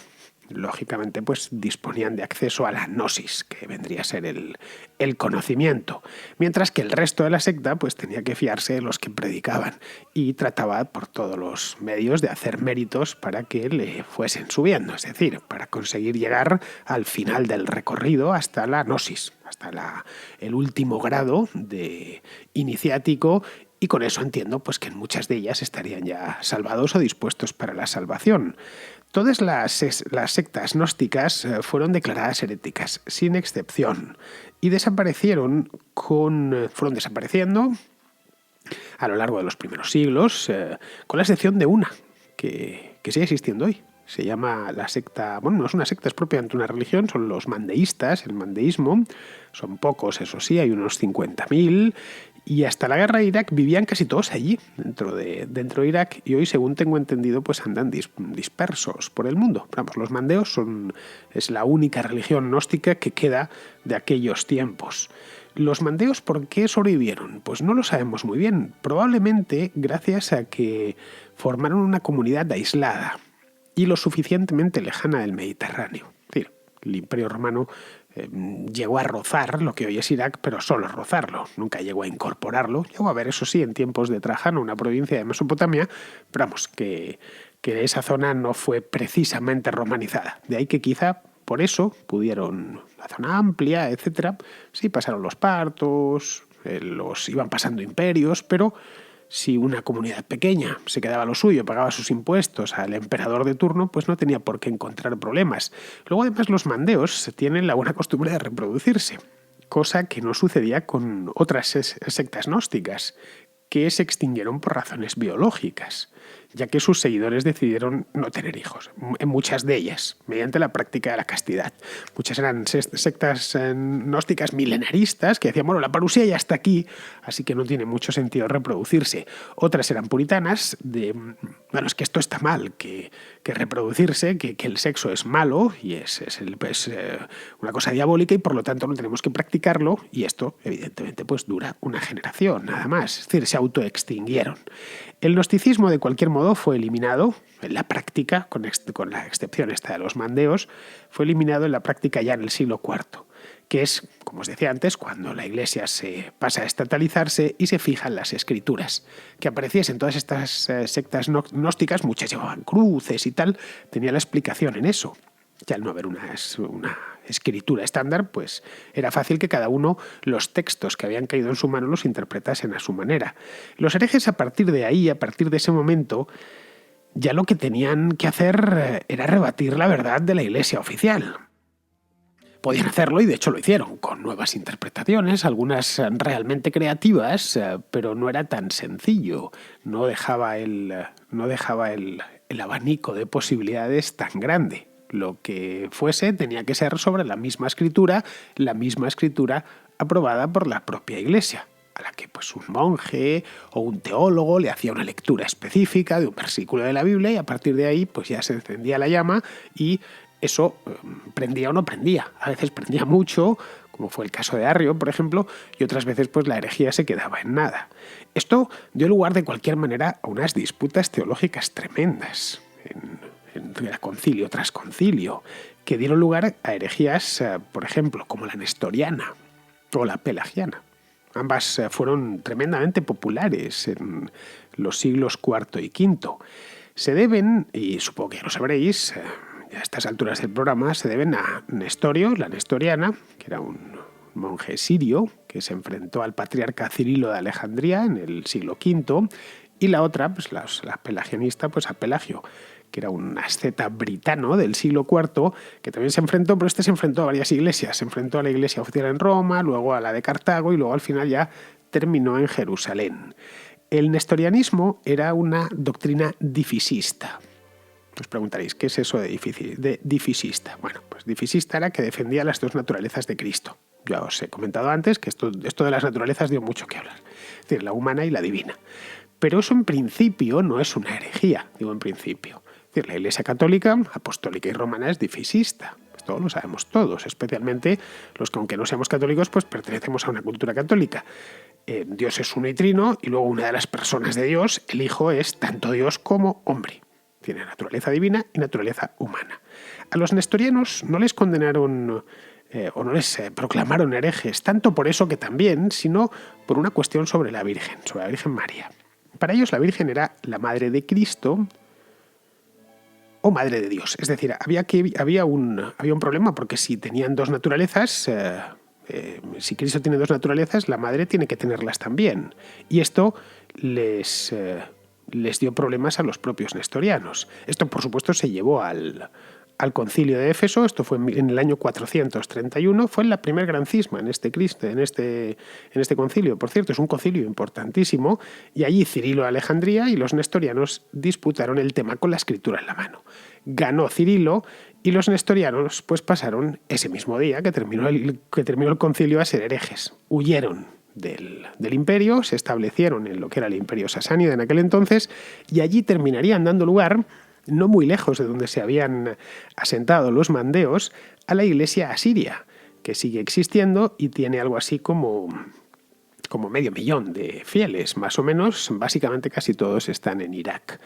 lógicamente, pues disponían de acceso a la gnosis, que vendría a ser el conocimiento, mientras que el resto de la secta pues tenía que fiarse de los que predicaban y trataba por todos los medios de hacer méritos para que le fuesen subiendo, es decir, para conseguir llegar al final del recorrido hasta la gnosis, hasta el último grado de iniciático. Y con eso entiendo pues, que en muchas de ellas estarían ya salvados o dispuestos para la salvación. Todas las sectas gnósticas fueron declaradas heréticas, sin excepción, y fueron desapareciendo a lo largo de los primeros siglos, con la excepción de una, que sigue existiendo hoy. Se llama la secta, bueno, no es una secta, es propiamente una religión, son los mandeístas, el mandeísmo. Son pocos, eso sí, hay unos 50.000, y hasta la guerra de Irak vivían casi todos allí, dentro de Irak, y hoy, según tengo entendido, pues andan dispersos por el mundo. Vamos, los mandeos es la única religión gnóstica que queda de aquellos tiempos. Los mandeos, ¿por qué sobrevivieron? Pues no lo sabemos muy bien. Probablemente gracias a que formaron una comunidad aislada y lo suficientemente lejana del Mediterráneo. Es decir, el Imperio Romano llegó a rozar lo que hoy es Irak, pero solo a rozarlo, nunca llegó a incorporarlo. Llegó a haber, eso sí, en tiempos de Trajano, una provincia de Mesopotamia, pero vamos, que esa zona no fue precisamente romanizada. De ahí que quizá por eso pudieron, la zona amplia, etcétera, sí pasaron los partos, iban pasando imperios, pero si una comunidad pequeña se quedaba lo suyo, pagaba sus impuestos al emperador de turno, pues no tenía por qué encontrar problemas. Luego, además, los mandeos tienen la buena costumbre de reproducirse, cosa que no sucedía con otras sectas gnósticas, que se extinguieron por razones biológicas, ya que sus seguidores decidieron no tener hijos, en muchas de ellas, mediante la práctica de la castidad. Muchas eran sectas gnósticas milenaristas que decían, bueno, la parusía ya está aquí, así que no tiene mucho sentido reproducirse. Otras eran puritanas, bueno, es que esto está mal, que reproducirse, que el sexo es malo y es una cosa diabólica y por lo tanto no tenemos que practicarlo, y esto, evidentemente, pues dura una generación, nada más. Es decir, se autoextinguieron. El gnosticismo, de cualquier modo, fue eliminado en la práctica, con la excepción esta de los mandeos, fue eliminado en la práctica ya en el siglo IV. que es, como os decía antes, cuando la Iglesia se pasa a estatalizarse y se fijan las escrituras. Que apareciesen todas estas sectas gnósticas, muchas llevaban cruces y tal, tenía la explicación en eso. Que al no haber una escritura estándar, pues era fácil que cada uno los textos que habían caído en su mano los interpretasen a su manera. Los herejes, a partir de ahí, a partir de ese momento, ya lo que tenían que hacer era rebatir la verdad de la Iglesia oficial. Podían hacerlo y de hecho lo hicieron, con nuevas interpretaciones, algunas realmente creativas, pero no era tan sencillo. No dejaba el abanico de posibilidades tan grande. Lo que fuese tenía que ser sobre la misma escritura aprobada por la propia Iglesia, a la que pues un monje o un teólogo le hacía una lectura específica de un versículo de la Biblia y a partir de ahí pues ya se encendía la llama y eso prendía o no prendía. A veces prendía mucho, como fue el caso de Arrio, por ejemplo, y otras veces pues la herejía se quedaba en nada. Esto dio lugar de cualquier manera a unas disputas teológicas tremendas era concilio tras concilio, que dieron lugar a herejías, por ejemplo, como la nestoriana o la pelagiana. Ambas fueron tremendamente populares en los siglos IV y V. Se deben, y supongo que ya lo sabréis, a estas alturas del programa, se deben a Nestorio, la nestoriana, que era un monje sirio que se enfrentó al patriarca Cirilo de Alejandría en el siglo V, y la otra, pues la pelagianista, pues a Pelagio, que era un asceta britano del siglo IV, que también se enfrentó, pero se enfrentó a varias iglesias. Se enfrentó a la iglesia oficial en Roma, luego a la de Cartago y luego al final ya terminó en Jerusalén. El nestorianismo era una doctrina difisista. Os preguntaréis, ¿qué es eso de difisista? Bueno, pues difisista era que defendía las dos naturalezas de Cristo. Ya os he comentado antes que esto de las naturalezas dio mucho que hablar. Es decir, la humana y la divina. Pero eso en principio no es una herejía, digo en principio. Es decir, la Iglesia católica, apostólica y romana es difisista. Esto lo sabemos todos, especialmente los que, aunque no seamos católicos, pues pertenecemos a una cultura católica. Dios es uno y trino, y luego una de las personas de Dios, el Hijo, es tanto Dios como hombre. Tiene naturaleza divina y naturaleza humana. A los nestorianos no les condenaron o no les proclamaron herejes, tanto por eso que también, sino por una cuestión sobre la Virgen María. Para ellos la Virgen era la madre de Cristo o madre de Dios. Es decir, había un problema porque si tenían dos naturalezas, si Cristo tiene dos naturalezas, la madre tiene que tenerlas también. Y esto les dio problemas a los propios nestorianos. Esto, por supuesto, se llevó al concilio de Éfeso. Esto fue en el año 431. Fue la primer gran cisma en este concilio. Por cierto, es un concilio importantísimo. Y allí Cirilo de Alejandría y los nestorianos disputaron el tema con la escritura en la mano. Ganó Cirilo y los nestorianos pues pasaron ese mismo día que terminó el concilio a ser herejes. Huyeron del imperio, se establecieron en lo que era el imperio sasánida en aquel entonces y allí terminarían dando lugar, no muy lejos de donde se habían asentado los mandeos, a la iglesia asiria, que sigue existiendo y tiene algo así como 500.000 de fieles, más o menos. Básicamente casi todos están en Irak.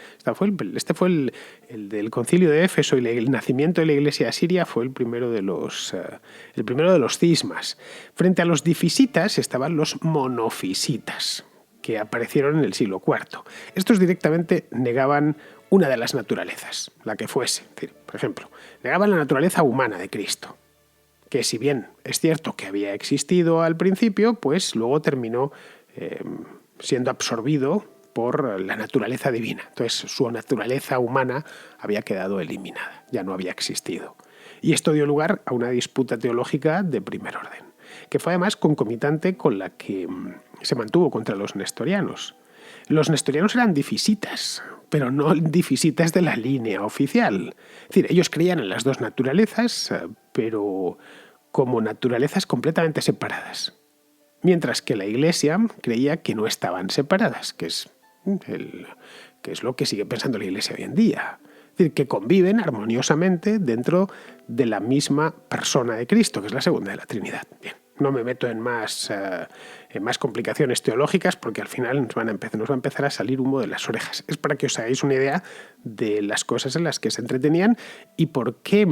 Este fue el del concilio de Éfeso, y el nacimiento de la iglesia asiria fue el primero de los cismas. Frente a los difisitas estaban los monofisitas, que aparecieron en el siglo IV. Estos directamente negaban una de las naturalezas, la que fuese. Es decir, por ejemplo, negaban la naturaleza humana de Cristo, que si bien es cierto que había existido al principio, pues luego terminó siendo absorbido por la naturaleza divina. Entonces su naturaleza humana había quedado eliminada, ya no había existido. Y esto dio lugar a una disputa teológica de primer orden, que fue además concomitante con la que se mantuvo contra los nestorianos. Los nestorianos eran difisitas, pero no difisitas de la línea oficial. Es decir, ellos creían en las dos naturalezas, pero como naturalezas completamente separadas. Mientras que la Iglesia creía que no estaban separadas, que es lo que sigue pensando la Iglesia hoy en día. Es decir, que conviven armoniosamente dentro de la misma persona de Cristo, que es la segunda de la Trinidad. Bien. No me meto en más complicaciones teológicas porque al final nos va a empezar a salir humo de las orejas. Es para que os hagáis una idea de las cosas en las que se entretenían y por qué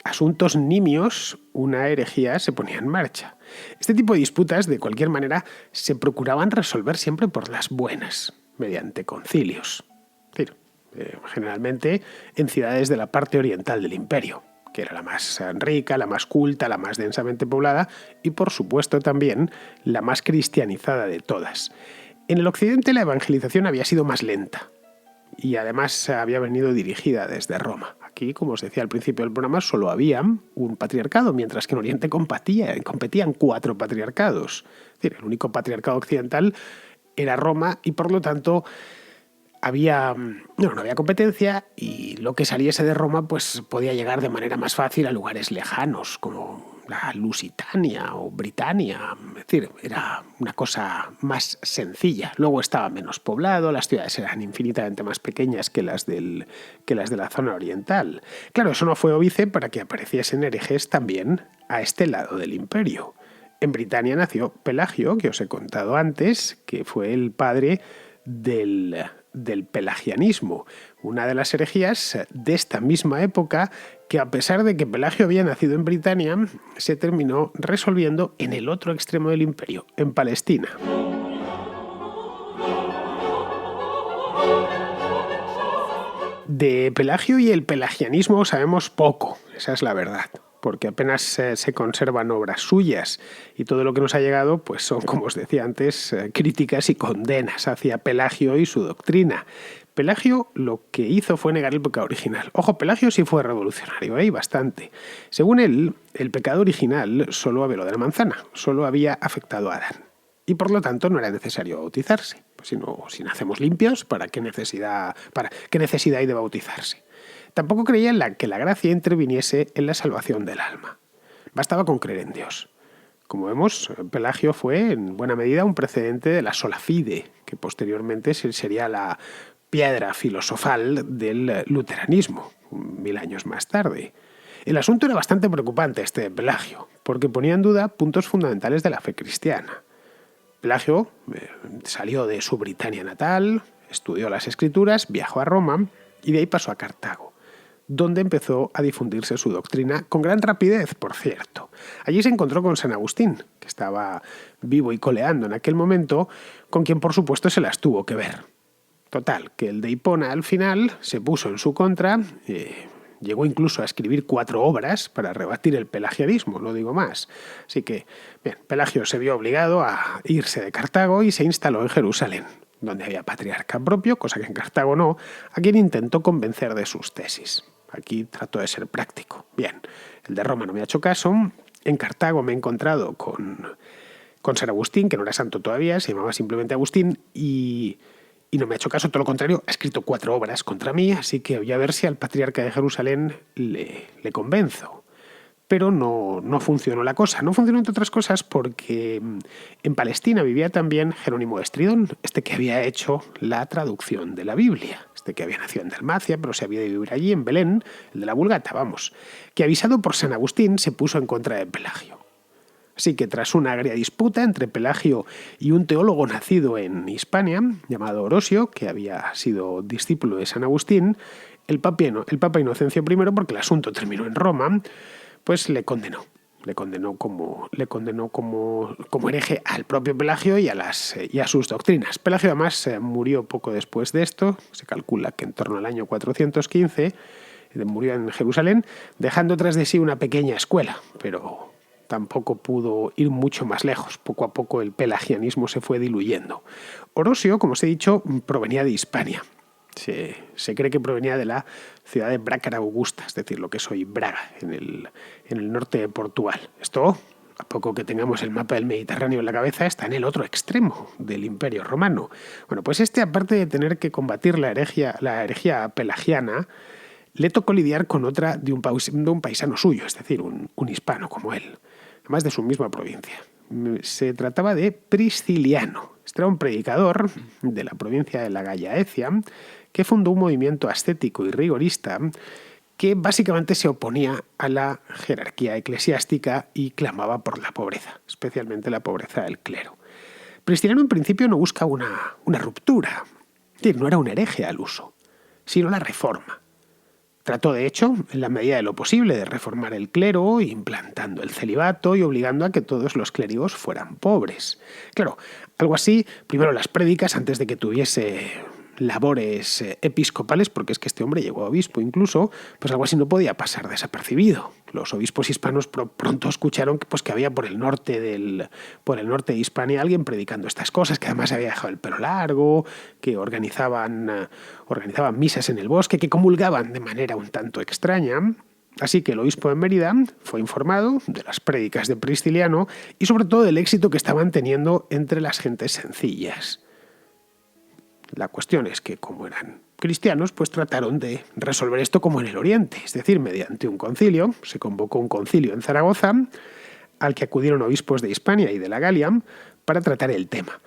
asuntos nimios, una herejía se ponía en marcha. Este tipo de disputas, de cualquier manera, se procuraban resolver siempre por las buenas, mediante concilios. Es decir, generalmente en ciudades de la parte oriental del imperio, que era la más rica, la más culta, la más densamente poblada y, por supuesto, también la más cristianizada de todas. En el occidente la evangelización había sido más lenta y además había venido dirigida desde Roma. Aquí, como os decía al principio del programa, solo había un patriarcado, mientras que en Oriente competían 4 patriarcados. Es decir, el único patriarcado occidental era Roma y, por lo tanto, no había competencia y lo que saliese de Roma pues podía llegar de manera más fácil a lugares lejanos como la Lusitania o Britania. Es decir, era una cosa más sencilla. Luego estaba menos poblado, las ciudades eran infinitamente más pequeñas que las de la zona oriental. Claro, eso no fue óbice para que apareciesen herejes también a este lado del imperio. En Britania nació Pelagio, que os he contado antes, que fue el padre del pelagianismo, una de las herejías de esta misma época que, a pesar de que Pelagio había nacido en Britania, se terminó resolviendo en el otro extremo del imperio, en Palestina. De Pelagio y el pelagianismo sabemos poco, esa es la verdad, porque apenas se conservan obras suyas y todo lo que nos ha llegado pues son, como os decía antes, críticas y condenas hacia Pelagio y su doctrina. Pelagio lo que hizo fue negar el pecado original. Ojo, Pelagio sí fue revolucionario, y bastante. Según él, el pecado original solo había lo de la manzana, solo había afectado a Adán. Y por lo tanto no era necesario bautizarse. Pues si nacemos limpios, ¿para qué necesidad hay de bautizarse? Tampoco creía que la gracia interviniese en la salvación del alma. Bastaba con creer en Dios. Como vemos, Pelagio fue en buena medida un precedente de la sola fide, que posteriormente sería la piedra filosofal del luteranismo, 1000 años más tarde. El asunto era bastante preocupante este de Pelagio, porque ponía en duda puntos fundamentales de la fe cristiana. Pelagio salió de su Britania natal, estudió las Escrituras, viajó a Roma y de ahí pasó a Cartago, donde empezó a difundirse su doctrina con gran rapidez, por cierto. Allí se encontró con San Agustín, que estaba vivo y coleando en aquel momento, con quien por supuesto se las tuvo que ver. Total, que el de Hipona al final se puso en su contra, llegó incluso a escribir 4 obras para rebatir el pelagianismo, no digo más. Así que, bien, Pelagio se vio obligado a irse de Cartago y se instaló en Jerusalén, donde había patriarca propio, cosa que en Cartago no, a quien intentó convencer de sus tesis. Aquí trató de ser práctico. Bien, el de Roma no me ha hecho caso. En Cartago me he encontrado con San Agustín, que no era santo todavía, se llamaba simplemente Agustín, y no me ha hecho caso, todo lo contrario, ha escrito 4 obras contra mí, así que voy a ver si al patriarca de Jerusalén le convenzo. Pero no funcionó la cosa. No funcionó, entre otras cosas, porque en Palestina vivía también Jerónimo de Estridón, este que había hecho la traducción de la Biblia, este que había nacido en Dalmacia, pero se había de vivir allí, en Belén, el de la Vulgata, vamos, que avisado por San Agustín se puso en contra de Pelagio. Así que tras una agria disputa entre Pelagio y un teólogo nacido en Hispania, llamado Orosio, que había sido discípulo de San Agustín, el Papa Inocencio I, porque el asunto terminó en Roma, pues le condenó como hereje al propio Pelagio y a sus doctrinas. Pelagio además murió poco después de esto, se calcula que en torno al año 415, murió en Jerusalén, dejando tras de sí una pequeña escuela, pero tampoco pudo ir mucho más lejos. Poco a poco el pelagianismo se fue diluyendo. Orosio, como os he dicho, provenía de Hispania. Se cree que provenía de la ciudad de Brácara Augusta, es decir, lo que es hoy Braga, en el norte de Portugal. Esto, a poco que tengamos el mapa del Mediterráneo en la cabeza, está en el otro extremo del Imperio Romano. Bueno, pues aparte de tener que combatir la herejía pelagiana, le tocó lidiar con otra de un paisano suyo, es decir, un hispano como él, además de su misma provincia. Se trataba de Prisciliano. Este era un predicador de la provincia de la Gallaecia que fundó un movimiento ascético y rigorista que básicamente se oponía a la jerarquía eclesiástica y clamaba por la pobreza, especialmente la pobreza del clero. Prisciliano en principio no busca una ruptura, es decir, no era un hereje al uso, sino la reforma. Trató, de hecho, en la medida de lo posible, de reformar el clero, implantando el celibato y obligando a que todos los clérigos fueran pobres. Claro, algo así, primero las prédicas, antes de que tuviese labores episcopales, porque es que este hombre llegó a obispo incluso, pues algo así no podía pasar desapercibido. Los obispos hispanos pronto escucharon que había por el norte de Hispania alguien predicando estas cosas, que además había dejado el pelo largo, que organizaban misas en el bosque, que comulgaban de manera un tanto extraña. Así que el obispo de Mérida fue informado de las prédicas de Prisciliano y sobre todo del éxito que estaban teniendo entre las gentes sencillas. La cuestión es que, como eran cristianos, pues trataron de resolver esto como en el Oriente, es decir, mediante un concilio. Se convocó un concilio en Zaragoza, al que acudieron obispos de Hispania y de la Galia para tratar el tema.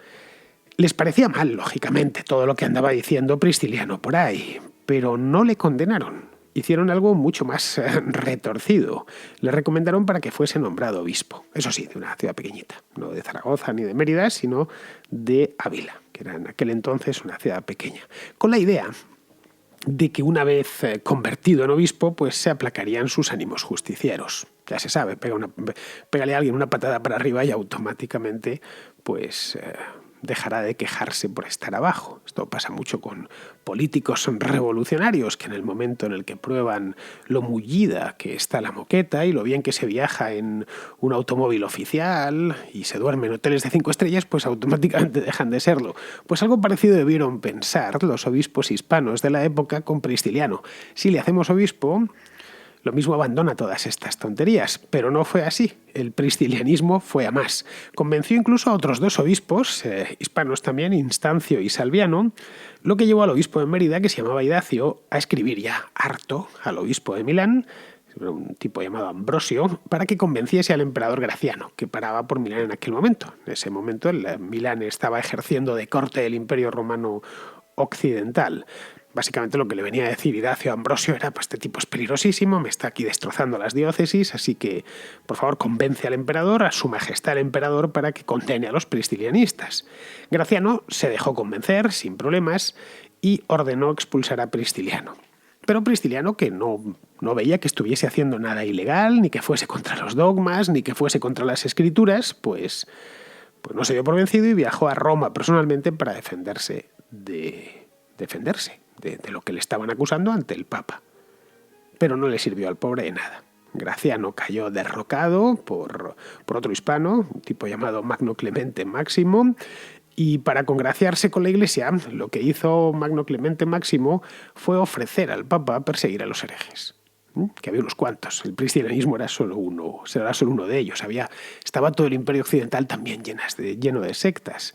Les parecía mal, lógicamente, todo lo que andaba diciendo Prisciliano por ahí, pero no le condenaron. Hicieron algo mucho más retorcido. Le recomendaron para que fuese nombrado obispo. Eso sí, de una ciudad pequeñita. No de Zaragoza ni de Mérida, sino de Ávila, que era en aquel entonces una ciudad pequeña. Con la idea de que una vez convertido en obispo, pues se aplacarían sus ánimos justicieros. Ya se sabe, pégale a alguien una patada para arriba y automáticamente pues dejará de quejarse por estar abajo. Esto pasa mucho con políticos revolucionarios que en el momento en el que prueban lo mullida que está la moqueta y lo bien que se viaja en un automóvil oficial y se duerme en hoteles de 5 estrellas, pues automáticamente dejan de serlo. Pues algo parecido debieron pensar los obispos hispanos de la época con Prisciliano. Si le hacemos obispo, lo mismo abandona todas estas tonterías, pero no fue así. El priscilianismo fue a más. Convenció incluso a otros 2 obispos, hispanos también, Instancio y Salviano, lo que llevó al obispo de Mérida, que se llamaba Idacio, a escribir ya harto al obispo de Milán, un tipo llamado Ambrosio, para que convenciese al emperador Graciano, que paraba por Milán en aquel momento. En ese momento Milán estaba ejerciendo de corte del Imperio Romano Occidental. Básicamente lo que le venía a decir Idacio a Ambrosio era: pues este tipo es peligrosísimo, me está aquí destrozando las diócesis, así que por favor convence al emperador, a su majestad el emperador, para que condene a los priscilianistas. Graciano se dejó convencer sin problemas y ordenó expulsar a Prisciliano. Pero Prisciliano, que no veía que estuviese haciendo nada ilegal, ni que fuese contra los dogmas, ni que fuese contra las escrituras, pues no se dio por vencido y viajó a Roma personalmente para defenderse de lo que le estaban acusando ante el Papa. Pero no le sirvió al pobre de nada. Graciano cayó derrocado por otro hispano, un tipo llamado Magno Clemente Máximo, y para congraciarse con la Iglesia, lo que hizo Magno Clemente Máximo fue ofrecer al Papa perseguir a los herejes. Que había unos cuantos. El priscilianismo era solo uno de ellos. Estaba todo el Imperio Occidental también lleno de sectas.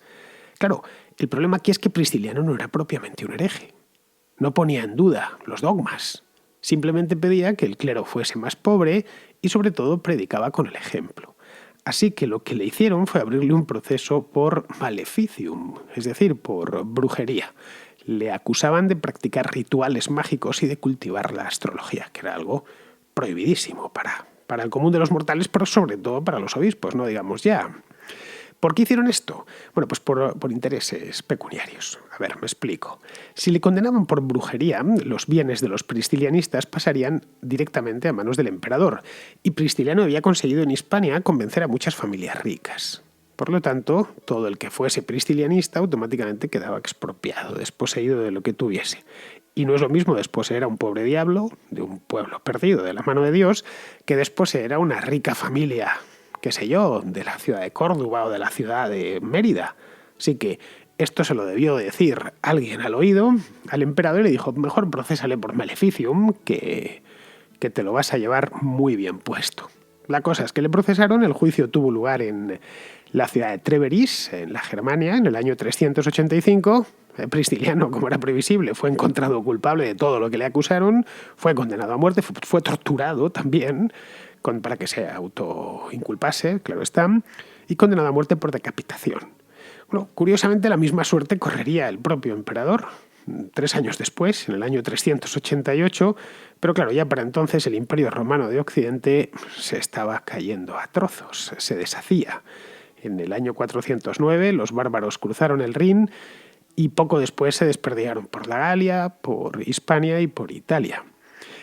Claro, el problema aquí es que Prisciliano no era propiamente un hereje. No ponía en duda los dogmas. Simplemente pedía que el clero fuese más pobre y sobre todo predicaba con el ejemplo. Así que lo que le hicieron fue abrirle un proceso por maleficium, es decir, por brujería. Le acusaban de practicar rituales mágicos y de cultivar la astrología, que era algo prohibidísimo para el común de los mortales, pero sobre todo para los obispos, no digamos ya. ¿Por qué hicieron esto? Bueno, pues por intereses pecuniarios. A ver, me explico. Si le condenaban por brujería, los bienes de los priscilianistas pasarían directamente a manos del emperador, y Prisciliano había conseguido en Hispania convencer a muchas familias ricas. Por lo tanto, todo el que fuese priscilianista automáticamente quedaba expropiado, desposeído de lo que tuviese. Y no es lo mismo desposeer a un pobre diablo, de un pueblo perdido de la mano de Dios, que desposeer a una rica familia, qué sé yo, de la ciudad de Córdoba o de la ciudad de Mérida. Así que esto se lo debió decir alguien al oído al emperador y le dijo: mejor procésale por maleficium, que te lo vas a llevar muy bien puesto. La cosa es que le procesaron. El juicio tuvo lugar en la ciudad de Treveris, en la Germania, en el año 385. Prisciliano, como era previsible, fue encontrado culpable de todo lo que le acusaron, fue condenado a muerte, fue torturado también, para que se autoinculpase, claro está, y condenado a muerte por decapitación. Bueno, curiosamente la misma suerte correría el propio emperador 3 años después, en el año 388, pero claro, ya para entonces el Imperio Romano de Occidente se estaba cayendo a trozos, se deshacía. En el año 409 los bárbaros cruzaron el Rin y poco después se desperdigaron por la Galia, por Hispania y por Italia.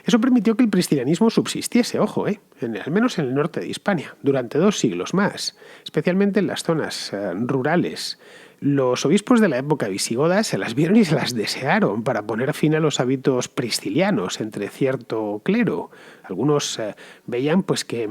Eso permitió que el priscilianismo subsistiese, ojo, al menos en el norte de Hispania, durante 2 siglos más, especialmente en las zonas rurales. Los obispos de la época visigoda se las vieron y se las desearon para poner fin a los hábitos priscilianos entre cierto clero. Algunos veían pues que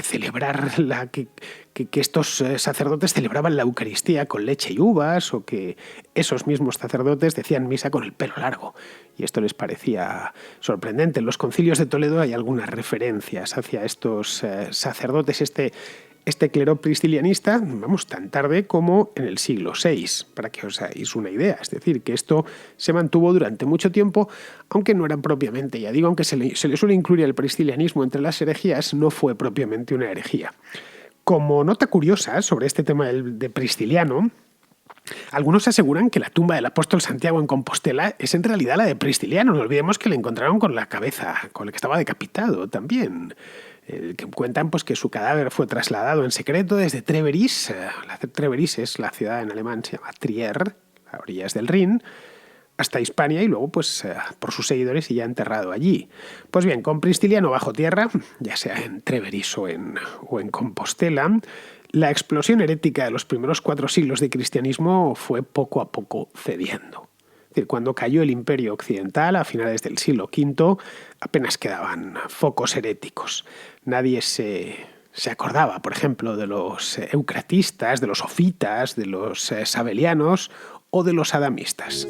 celebrar que estos sacerdotes celebraban la Eucaristía con leche y uvas, o que esos mismos sacerdotes decían misa con el pelo largo. Y esto les parecía sorprendente. En los concilios de Toledo hay algunas referencias hacia estos sacerdotes, este clero priscilianista, vamos, tan tarde como en el siglo VI, para que os hagáis una idea. Es decir, que esto se mantuvo durante mucho tiempo, aunque no era propiamente, ya digo, aunque se le suele incluir el priscilianismo entre las herejías, no fue propiamente una herejía. Como nota curiosa sobre este tema de Prisciliano, algunos aseguran que la tumba del apóstol Santiago en Compostela es en realidad la de Prisciliano. No olvidemos que le encontraron con la cabeza, con la que estaba decapitado también. Que cuentan pues, que su cadáver fue trasladado en secreto desde Treveris. Treveris es la ciudad en alemán, se llama Trier, a orillas del Rin, hasta Hispania y luego pues por sus seguidores y ya enterrado allí. Pues bien, con Prisciliano bajo tierra, ya sea en Treveris o en Compostela, la explosión herética de los primeros 4 siglos de cristianismo fue poco a poco cediendo. Es decir, cuando cayó el Imperio Occidental a finales del siglo V, apenas quedaban focos heréticos. Nadie se acordaba, por ejemplo, de los eucratistas, de los sofitas, de los sabelianos o de los adamistas.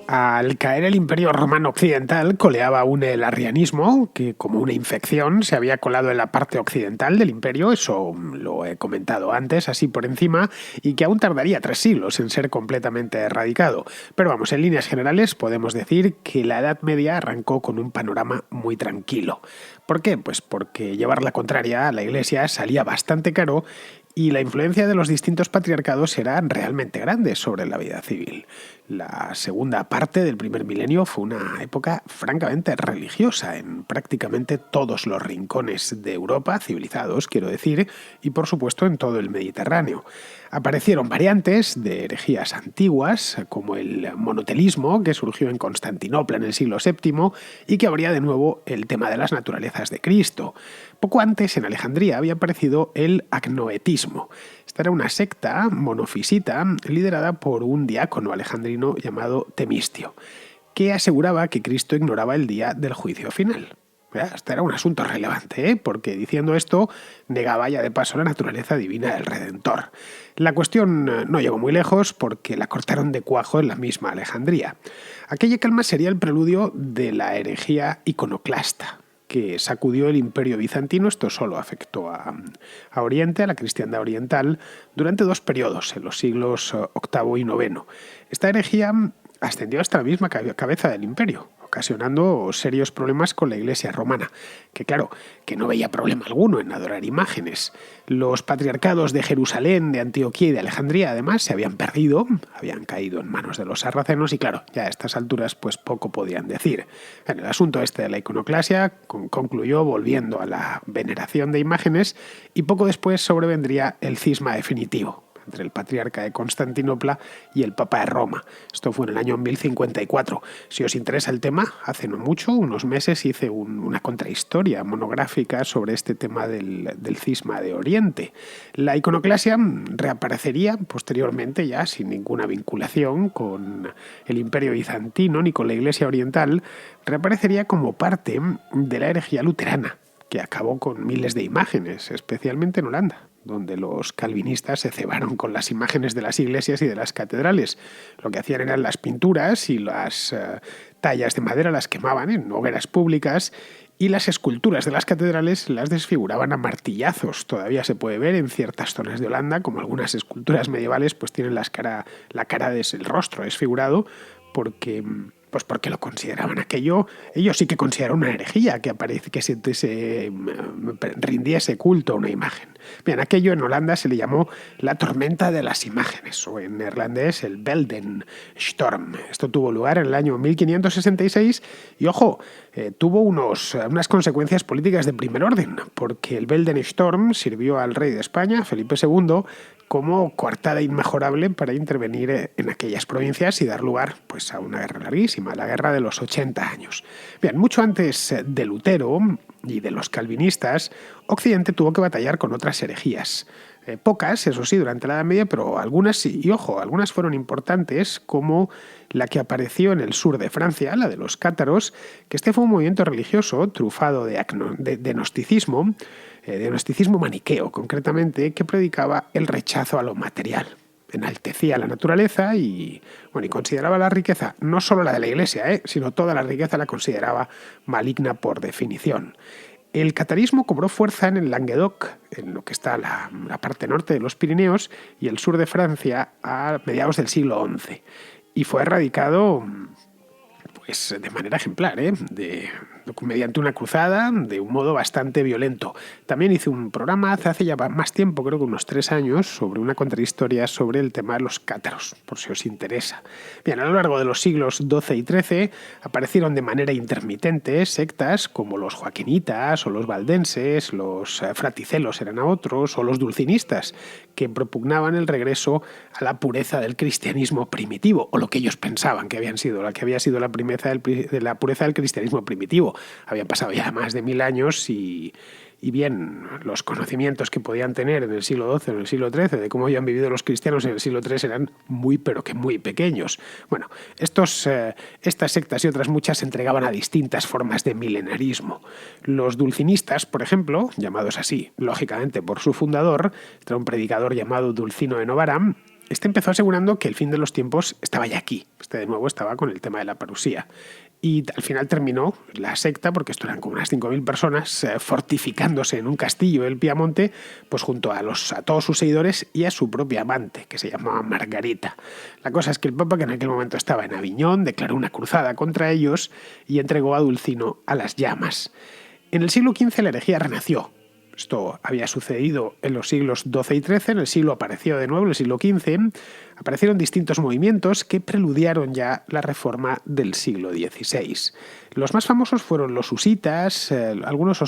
Al caer el Imperio Romano Occidental, coleaba aún el arrianismo, que como una infección se había colado en la parte occidental del imperio, eso lo he comentado antes, así por encima, y que aún tardaría 3 siglos en ser completamente erradicado. Pero vamos, en líneas generales podemos decir que la Edad Media arrancó con un panorama muy tranquilo. ¿Por qué? Pues porque llevar la contraria a la Iglesia salía bastante caro y la influencia de los distintos patriarcados era realmente grande sobre la vida civil. La segunda parte del primer milenio fue una época francamente religiosa en prácticamente todos los rincones de Europa, civilizados, quiero decir, y por supuesto en todo el Mediterráneo. Aparecieron variantes de herejías antiguas, como el monotelismo, que surgió en Constantinopla en el siglo VII y que abría de nuevo el tema de las naturalezas de Cristo. Poco antes, en Alejandría, había aparecido el agnoetismo. Esta era una secta monofisita liderada por un diácono alejandrino llamado Temistio, que aseguraba que Cristo ignoraba el día del juicio final. Este era un asunto relevante, porque diciendo esto negaba ya de paso la naturaleza divina del Redentor. La cuestión no llegó muy lejos porque la cortaron de cuajo en la misma Alejandría. Aquella calma sería el preludio de la herejía iconoclasta, que sacudió el Imperio bizantino. Esto solo afectó a Oriente, a la cristiandad oriental, durante 2 periodos, en los siglos VIII y IX. Esta herejía ascendió hasta la misma cabeza del imperio, ocasionando serios problemas con la Iglesia romana, que claro, que no veía problema alguno en adorar imágenes. Los patriarcados de Jerusalén, de Antioquía y de Alejandría, además, se habían perdido, habían caído en manos de los sarracenos y claro, ya a estas alturas pues poco podían decir. En el asunto este de la iconoclasia concluyó volviendo a la veneración de imágenes y poco después sobrevendría el cisma definitivo entre el patriarca de Constantinopla y el Papa de Roma. Esto fue en el año 1054. Si os interesa el tema, hace no mucho, unos meses, hice una contrahistoria monográfica sobre este tema del cisma de Oriente. La iconoclasia reaparecería posteriormente ya sin ninguna vinculación con el Imperio bizantino ni con la Iglesia oriental, reaparecería como parte de la herejía luterana, que acabó con miles de imágenes, especialmente en Holanda, donde los calvinistas se cebaron con las imágenes de las iglesias y de las catedrales. Lo que hacían eran las pinturas y las tallas de madera las quemaban en hogueras públicas y las esculturas de las catedrales las desfiguraban a martillazos. Todavía se puede ver en ciertas zonas de Holanda, como algunas esculturas medievales, pues tienen la cara del rostro desfigurado porque lo consideraban aquello. Ellos sí que consideraron una herejía que se rindiese culto a una imagen. Bien, aquello en Holanda se le llamó la tormenta de las imágenes, o en neerlandés el Beeldenstorm. Esto tuvo lugar en el año 1566 y, ojo, tuvo unas consecuencias políticas de primer orden, porque el Beeldenstorm sirvió al rey de España, Felipe II, como coartada inmejorable para intervenir en aquellas provincias y dar lugar pues, a una guerra larguísima, la Guerra de los 80 años. Bien, mucho antes de Lutero y de los calvinistas, Occidente tuvo que batallar con otras herejías. Pocas, eso sí, durante la Edad Media, pero algunas sí. Y ojo, algunas fueron importantes, como la que apareció en el sur de Francia, la de los cátaros, que este fue un movimiento religioso trufado de gnosticismo maniqueo, concretamente, que predicaba el rechazo a lo material. Enaltecía la naturaleza y consideraba la riqueza, no solo la de la Iglesia, sino toda la riqueza la consideraba maligna por definición. El catarismo cobró fuerza en el Languedoc, en lo que está la parte norte de los Pirineos, y el sur de Francia a mediados del siglo XI. Y fue erradicado pues, de manera ejemplar, mediante una cruzada de un modo bastante violento. También hice un programa hace ya más tiempo, creo que unos 3 años, sobre una contrahistoria sobre el tema de los cátaros, por si os interesa. Bien, a lo largo de los siglos XII y XIII aparecieron de manera intermitente sectas como los joaquinitas o los valdenses, los fraticelos eran a otros, o los dulcinistas, que propugnaban el regreso a la pureza del cristianismo primitivo, o lo que ellos pensaban que había sido la pureza del cristianismo primitivo. Habían pasado ya más de 1000 años y bien, los conocimientos que podían tener en el siglo XII o en el siglo XIII de cómo habían vivido los cristianos en el siglo III eran muy, pero que muy pequeños. Bueno, estas sectas y otras muchas se entregaban a distintas formas de milenarismo. Los dulcinistas, por ejemplo, llamados así, lógicamente, por su fundador, era un predicador llamado Dulcino de Novara. Este empezó asegurando que el fin de los tiempos estaba ya aquí. De nuevo estaba con el tema de la parusía. Y al final terminó la secta, porque esto eran como unas 5.000 personas, fortificándose en un castillo del Piamonte, pues junto a todos sus seguidores y a su propia amante, que se llamaba Margarita. La cosa es que el Papa, que en aquel momento estaba en Aviñón, declaró una cruzada contra ellos y entregó a Dulcino a las llamas. En el siglo XV la herejía renació. Esto había sucedido en los siglos XII y XIII, en el siglo apareció de nuevo, en el siglo XV, aparecieron distintos movimientos que preludiaron ya la reforma del siglo XVI. Los más famosos fueron los husitas,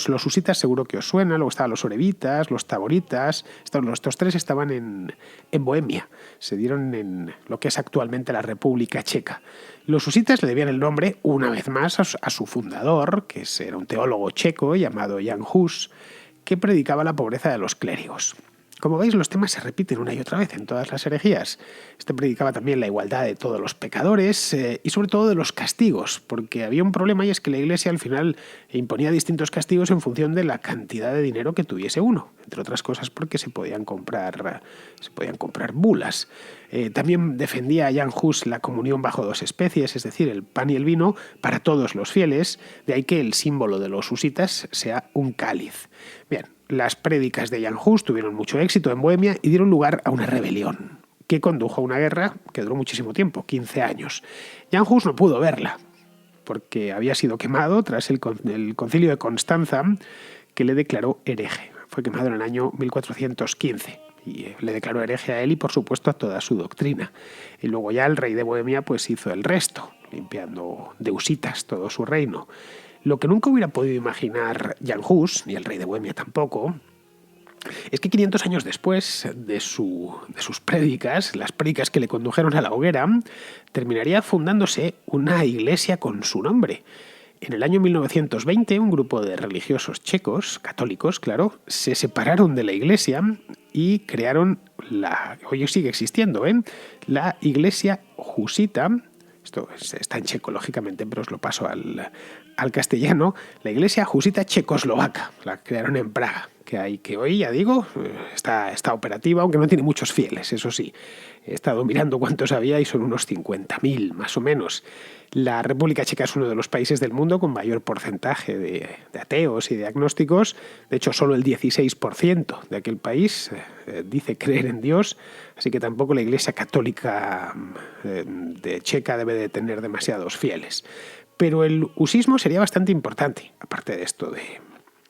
los husitas seguro que os suena, luego estaban los orevitas, los taboritas, estos 3 estaban en Bohemia, se dieron en lo que es actualmente la República Checa. Los husitas le debían el nombre, una vez más, a su fundador, que era un teólogo checo llamado Jan Hus, que predicaba la pobreza de los clérigos. Como veis, los temas se repiten una y otra vez en todas las herejías. Este predicaba también la igualdad de todos los pecadores y sobre todo de los castigos, porque había un problema y es que la Iglesia al final imponía distintos castigos en función de la cantidad de dinero que tuviese uno, entre otras cosas porque se podían comprar bulas. También defendía a Jan Hus la comunión bajo 2 especies, es decir, el pan y el vino para todos los fieles, de ahí que el símbolo de los husitas sea un cáliz. Bien, las prédicas de Jan Hus tuvieron mucho éxito en Bohemia y dieron lugar a una rebelión que condujo a una guerra que duró muchísimo tiempo, 15 años. Jan Hus no pudo verla porque había sido quemado tras el concilio de Constanza, que le declaró hereje. Fue quemado en el año 1415 y le declaró hereje a él y por supuesto a toda su doctrina. Y luego ya el rey de Bohemia pues hizo el resto, limpiando de husitas todo su reino. Lo que nunca hubiera podido imaginar Jan Hus, ni el rey de Bohemia tampoco, es que 500 años después de sus prédicas, las prédicas que le condujeron a la hoguera, terminaría fundándose una iglesia con su nombre. En el año 1920, un grupo de religiosos checos, católicos, claro, se separaron de la iglesia y crearon hoy sigue existiendo, la iglesia husita. Esto está en checo, lógicamente, pero os lo paso al castellano. La iglesia husita checoslovaca, la crearon en Praga, que hoy, ya digo, está operativa, aunque no tiene muchos fieles, eso sí. He estado mirando cuántos había y son unos 50.000, más o menos. La República Checa es uno de los países del mundo con mayor porcentaje de ateos y de agnósticos. De hecho, solo el 16% de aquel país dice creer en Dios, así que tampoco la Iglesia Católica de Checa debe de tener demasiados fieles. Pero el husismo sería bastante importante, aparte de esto de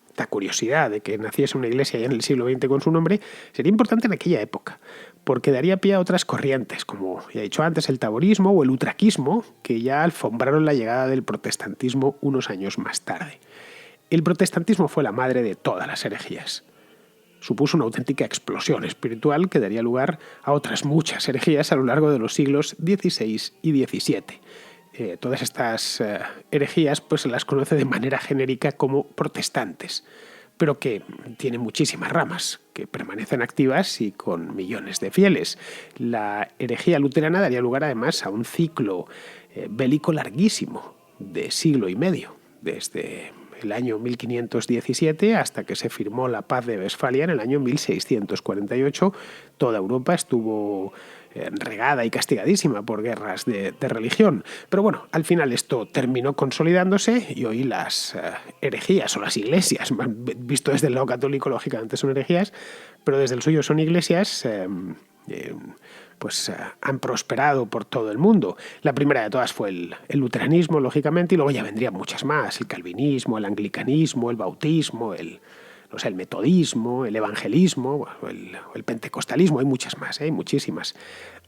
esta curiosidad de que naciese una iglesia ya en el siglo XX con su nombre, sería importante en aquella época, porque daría pie a otras corrientes, como ya he dicho antes, el taborismo o el utraquismo, que ya alfombraron la llegada del protestantismo unos años más tarde. El protestantismo fue la madre de todas las herejías. supuso una auténtica explosión espiritual que daría lugar a otras muchas herejías a lo largo de los siglos XVI y XVII. Todas estas herejías pues, se las conoce de manera genérica como protestantes, pero que tienen muchísimas ramas, que permanecen activas y con millones de fieles. La herejía luterana daría lugar además a un ciclo bélico larguísimo, de siglo y medio, desde el año 1517 hasta que se firmó la Paz de Westfalia en el año 1648. Toda Europa estuvo regada y castigadísima por guerras de religión. Pero bueno, al final esto terminó consolidándose y hoy las herejías o las iglesias, visto desde el lado católico lógicamente son herejías, pero desde el suyo son iglesias, han prosperado por todo el mundo. La primera de todas fue el luteranismo, lógicamente, y luego ya vendrían muchas más: el calvinismo, el anglicanismo, el bautismo, el metodismo, el evangelismo, el pentecostalismo. Hay muchas más, hay muchísimas.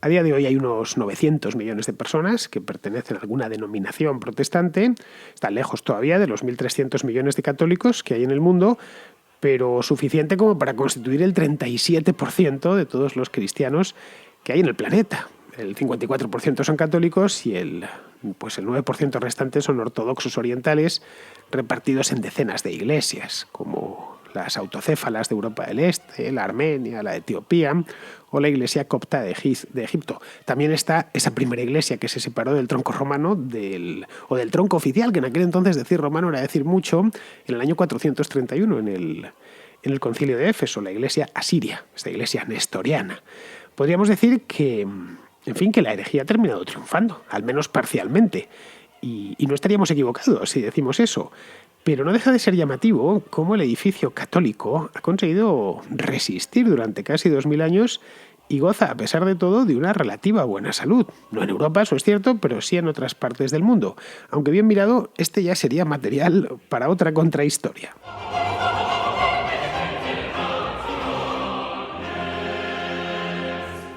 A día de hoy hay unos 900 millones de personas que pertenecen a alguna denominación protestante. Están lejos todavía de los 1.300 millones de católicos que hay en el mundo, pero suficiente como para constituir el 37% de todos los cristianos que hay en el planeta. El 54% son católicos y el 9% restante son ortodoxos orientales, repartidos en decenas de iglesias, como las autocéfalas de Europa del Este, la Armenia, la de Etiopía o la iglesia copta de Egipto. También está esa primera iglesia que se separó del tronco romano, del tronco oficial, que en aquel entonces decir romano era decir mucho, en el año 431, en el concilio de Éfeso, la iglesia asiria, esta iglesia nestoriana. Podríamos decir que la herejía ha terminado triunfando, al menos parcialmente, y no estaríamos equivocados si decimos eso. Pero no deja de ser llamativo cómo el edificio católico ha conseguido resistir durante casi 2000 años y goza, a pesar de todo, de una relativa buena salud. No en Europa, eso es cierto, pero sí en otras partes del mundo. Aunque bien mirado, este ya sería material para otra contrahistoria.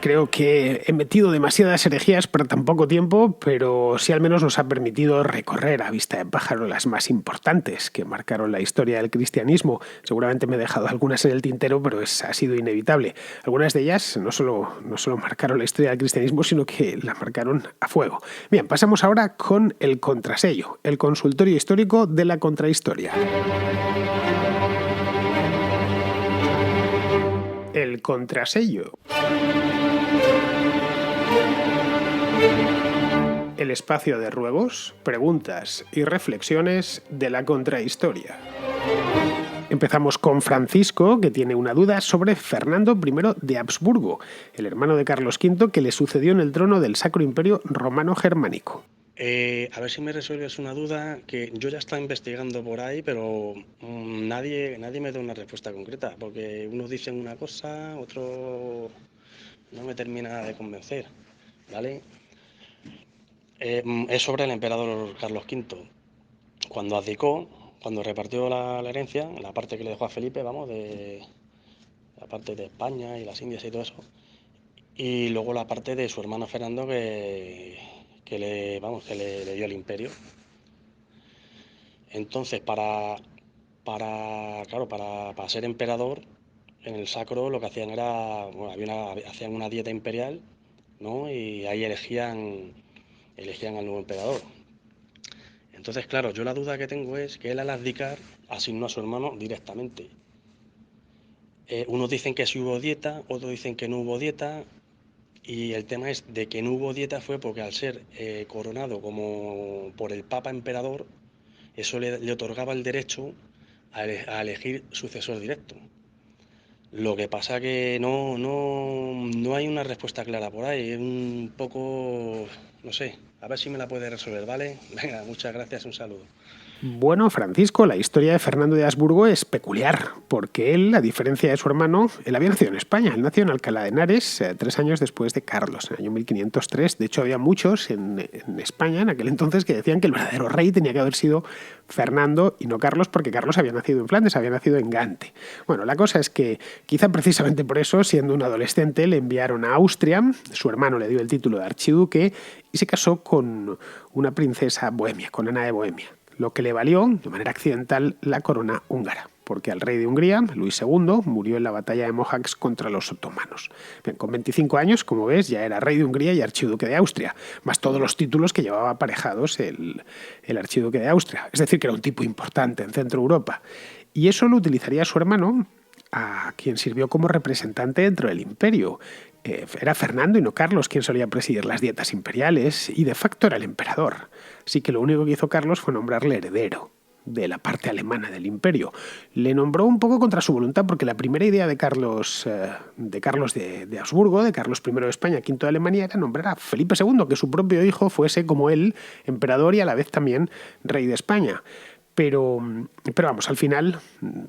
Creo que he metido demasiadas herejías para tan poco tiempo, pero sí al menos nos ha permitido recorrer a vista de pájaro las más importantes que marcaron la historia del cristianismo. Seguramente me he dejado algunas en el tintero, pero ha sido inevitable. Algunas de ellas no solo marcaron la historia del cristianismo, sino que la marcaron a fuego. Bien, pasamos ahora con el contrasello, el consultorio histórico de la contrahistoria. El contrasello. El espacio de ruegos, preguntas y reflexiones de la contrahistoria. Empezamos con Francisco, que tiene una duda sobre Fernando I de Habsburgo, el hermano de Carlos V que le sucedió en el trono del Sacro Imperio Romano Germánico. A ver si me resuelves una duda que yo ya estaba investigando por ahí, pero nadie me da una respuesta concreta, porque unos dicen una cosa, otro no me termina de convencer, ¿vale? Es sobre el emperador Carlos V. Cuando abdicó, cuando repartió la herencia, la parte que le dejó a Felipe, de la parte de España y las Indias y todo eso, y luego la parte de su hermano Fernando que le dio el imperio. Entonces, para ser emperador, en el sacro lo que hacían era, hacían una dieta imperial, ¿no? Y ahí elegían al nuevo emperador. Entonces, claro, yo la duda que tengo es que él al abdicar asignó a su hermano directamente. Unos dicen que sí hubo dieta, otros dicen que no hubo dieta, y el tema es de que no hubo dieta fue porque al ser coronado como por el Papa Emperador, eso le otorgaba el derecho a elegir sucesor directo. Lo que pasa que no hay una respuesta clara por ahí, es un poco, no sé, a ver si me la puede resolver, ¿vale? Venga, muchas gracias, un saludo. Bueno, Francisco, la historia de Fernando de Habsburgo es peculiar, porque él, a diferencia de su hermano, él había nacido en España. Él nació en Alcalá de Henares 3 años después de Carlos, en el año 1503. De hecho, había muchos en España en aquel entonces que decían que el verdadero rey tenía que haber sido Fernando y no Carlos, porque Carlos había nacido en Flandes, había nacido en Gante. Bueno, la cosa es que quizá precisamente por eso, siendo un adolescente, le enviaron a Austria, su hermano le dio el título de archiduque y se casó con una princesa bohemia, con Ana de Bohemia. lo que le valió, de manera accidental, la corona húngara, porque al rey de Hungría, Luis II, murió en la batalla de Mohacs contra los otomanos. Bien, con 25 años, como ves, ya era rey de Hungría y archiduque de Austria, más todos los títulos que llevaba aparejados el archiduque de Austria. Es decir, que era un tipo importante en Centro Europa. Y eso lo utilizaría su hermano, a quien sirvió como representante dentro del imperio. Era Fernando y no Carlos quien solía presidir las dietas imperiales y de facto era el emperador. Así que lo único que hizo Carlos fue nombrarle heredero de la parte alemana del imperio. Le nombró un poco contra su voluntad porque la primera idea de Carlos de Habsburgo, de Carlos I de España, V de Alemania, era nombrar a Felipe II, que su propio hijo fuese como él, emperador y a la vez también rey de España. Pero vamos, al final,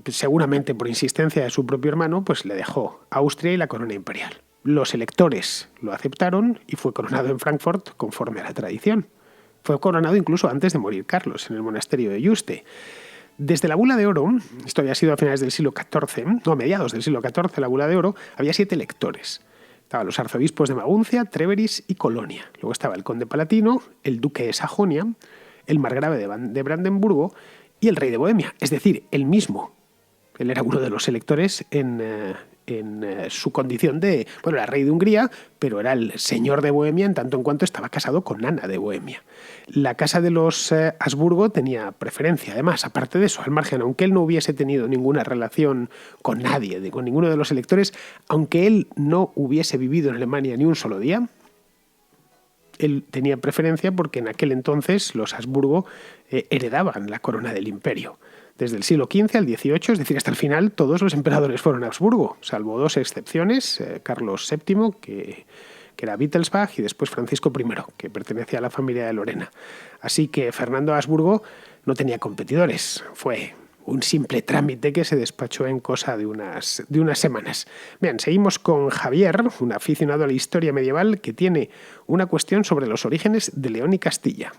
seguramente por insistencia de su propio hermano, pues le dejó Austria y la corona imperial. Los electores lo aceptaron y fue coronado en Frankfurt conforme a la tradición. Fue coronado incluso antes de morir Carlos, en el monasterio de Yuste. Desde la Bula de Oro, esto había sido a finales del siglo XIV, no, a mediados del siglo XIV, la Bula de Oro, había 7 electores. Estaban los arzobispos de Maguncia, Treveris y Colonia. Luego estaba el conde palatino, el duque de Sajonia, el margrave de Brandenburgo y el rey de Bohemia, es decir, él mismo. Él era uno de los electores en su condición de, bueno, era rey de Hungría, pero era el señor de Bohemia en tanto en cuanto estaba casado con Ana de Bohemia. La casa de los Habsburgo tenía preferencia, además, aparte de eso, al margen, aunque él no hubiese tenido ninguna relación con nadie, con ninguno de los electores, aunque él no hubiese vivido en Alemania ni un solo día, él tenía preferencia porque en aquel entonces los Habsburgo heredaban la corona del imperio. Desde el siglo XV al XVIII, es decir, hasta el final, todos los emperadores fueron Habsburgo, salvo 2 excepciones, Carlos VII, que era Wittelsbach, y después Francisco I, que pertenecía a la familia de Lorena. Así que Fernando Habsburgo no tenía competidores, fue un simple trámite que se despachó en cosa de unas semanas. Bien, seguimos con Javier, un aficionado a la historia medieval que tiene una cuestión sobre los orígenes de León y Castilla.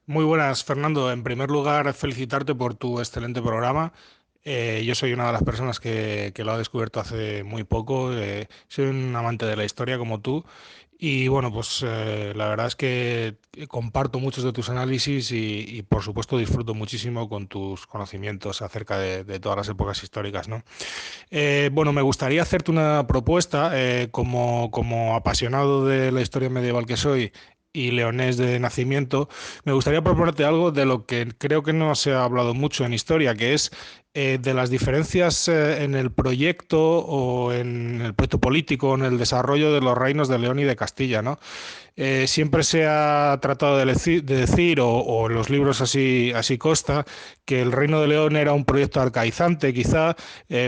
Muy buenas, Fernando. En primer lugar, felicitarte por tu excelente programa. Yo soy una de las personas que lo ha descubierto hace muy poco. Soy un amante de la historia como tú. Y bueno, pues la verdad es que comparto muchos de tus análisis y por supuesto disfruto muchísimo con tus conocimientos acerca de todas las épocas históricas, ¿no? Bueno, me gustaría hacerte una propuesta como apasionado de la historia medieval que soy y leonés de nacimiento. Me gustaría proponerte algo de lo que creo que no se ha hablado mucho en historia, que es de las diferencias en el proyecto o en el proyecto político o en el desarrollo de los reinos de León y de Castilla, ¿no? Siempre se ha tratado de decir o en los libros así consta, que el Reino de León era un proyecto arcaizante, quizá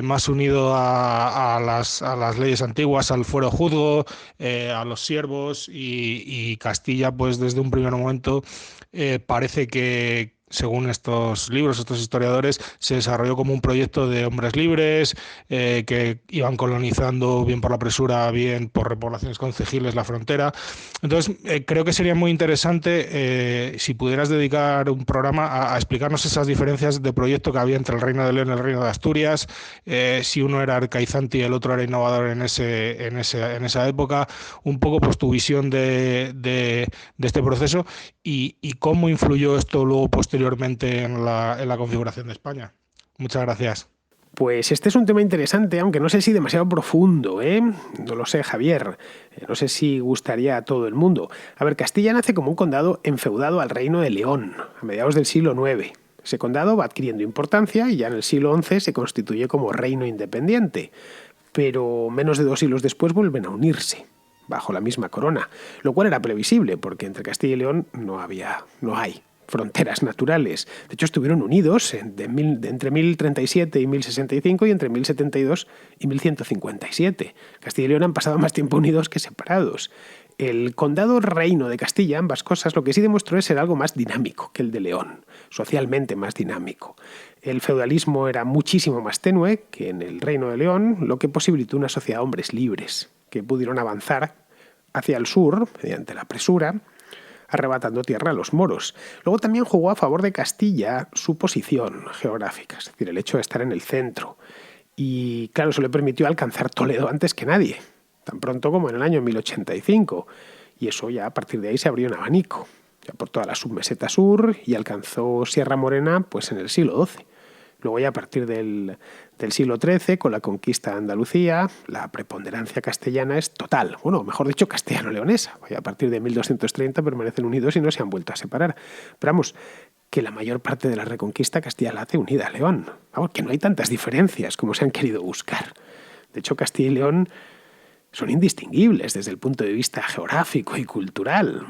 más unido a las leyes antiguas, al fuero juzgo, a los siervos, y Castilla, pues desde un primer momento parece que, según estos libros, estos historiadores, se desarrolló como un proyecto de hombres libres que iban colonizando bien por la presura, bien por repoblaciones concejiles la frontera. Entonces, creo que sería muy interesante si pudieras dedicar un programa a explicarnos esas diferencias de proyecto que había entre el Reino de León y el Reino de Asturias, si uno era arcaizante y el otro era innovador en esa época, un poco pues tu visión de este proceso y cómo influyó esto luego posteriormente en la configuración de España. Muchas gracias. Pues este es un tema interesante, aunque no sé si demasiado profundo, ¿eh? No lo sé, Javier. No sé si gustaría a todo el mundo. A ver, Castilla nace como un condado enfeudado al Reino de León, a mediados del siglo IX. Ese condado va adquiriendo importancia y ya en el siglo XI se constituye como reino independiente. Pero menos de 2 siglos después vuelven a unirse, bajo la misma corona, lo cual era previsible, porque entre Castilla y León no hay fronteras naturales. De hecho, estuvieron unidos entre 1037 y 1065 y entre 1072 y 1157. Castilla y León han pasado más tiempo unidos que separados. El condado reino de Castilla, ambas cosas, lo que sí demostró es ser algo más dinámico que el de León, socialmente más dinámico. El feudalismo era muchísimo más tenue que en el Reino de León, lo que posibilitó una sociedad de hombres libres, que pudieron avanzar hacia el sur, mediante la presura, arrebatando tierra a los moros. Luego también jugó a favor de Castilla su posición geográfica, es decir, el hecho de estar en el centro. Y claro, eso le permitió alcanzar Toledo antes que nadie, tan pronto como en el año 1085. Y eso ya a partir de ahí se abrió un abanico. por toda la submeseta sur y alcanzó Sierra Morena pues en el siglo XII. Luego ya a partir del siglo XIII, con la conquista de Andalucía, la preponderancia castellana es total. Bueno, mejor dicho, castellano-leonesa. A partir de 1230 permanecen unidos y no se han vuelto a separar. Pero vamos, que la mayor parte de la reconquista Castilla la hace unida a León. Vamos, que no hay tantas diferencias como se han querido buscar. De hecho, Castilla y León son indistinguibles desde el punto de vista geográfico y cultural.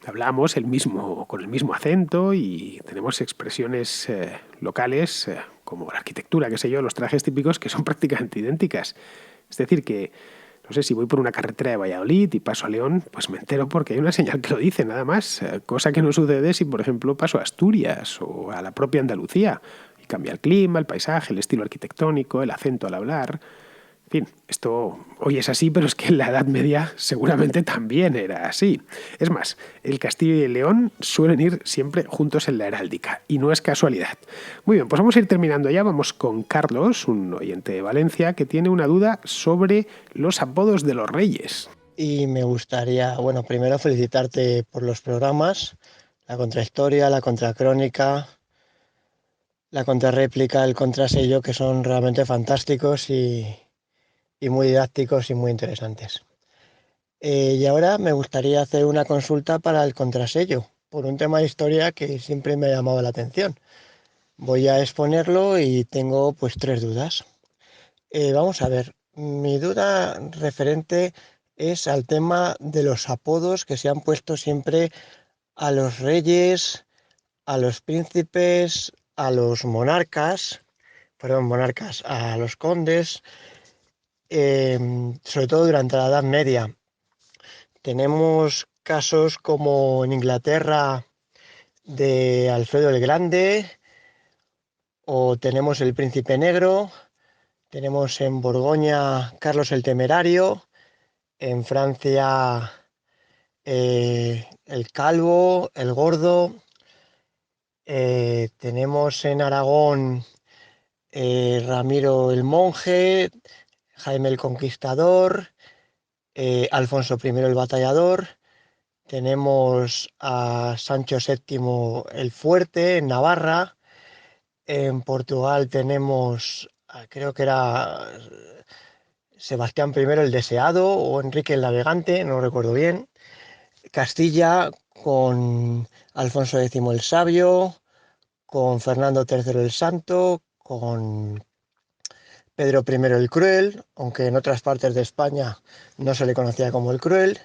Hablamos con el mismo acento y tenemos expresiones locales como la arquitectura, qué sé yo, los trajes típicos que son prácticamente idénticas. Es decir, que, no sé, si voy por una carretera de Valladolid y paso a León, pues me entero porque hay una señal que lo dice, nada más. Cosa que no sucede si, por ejemplo, paso a Asturias o a la propia Andalucía. Y cambia el clima, el paisaje, el estilo arquitectónico, el acento al hablar. En fin, esto hoy es así, pero es que en la Edad Media seguramente también era así. Es más, el Castillo y el León suelen ir siempre juntos en la heráldica, y no es casualidad. Muy bien, pues vamos a ir terminando ya. Vamos con Carlos, un oyente de Valencia, que tiene una duda sobre los apodos de los reyes. Y me gustaría, bueno, primero felicitarte por los programas, la contrahistoria, la contracrónica, la contrarréplica, el contrasello, que son realmente fantásticos y muy didácticos y muy interesantes. Y ahora me gustaría hacer una consulta para el contrasello, por un tema de historia que siempre me ha llamado la atención. Voy a exponerlo y tengo pues 3 dudas. Vamos a ver, mi duda referente es al tema de los apodos que se han puesto siempre a los reyes, a los príncipes, a los monarcas, a los condes, sobre todo durante la Edad Media. Tenemos casos como en Inglaterra de Alfredo el Grande, o tenemos el Príncipe Negro, tenemos en Borgoña Carlos el Temerario, en Francia el Calvo, el Gordo, tenemos en Aragón Ramiro el Monje, Jaime el Conquistador, Alfonso I el Batallador, tenemos a Sancho VII el Fuerte en Navarra, en Portugal tenemos, creo que era Sebastián I el Deseado o Enrique el Navegante, no recuerdo bien, Castilla con Alfonso X el Sabio, con Fernando III el Santo, con Pedro I el Cruel, aunque en otras partes de España no se le conocía como el Cruel.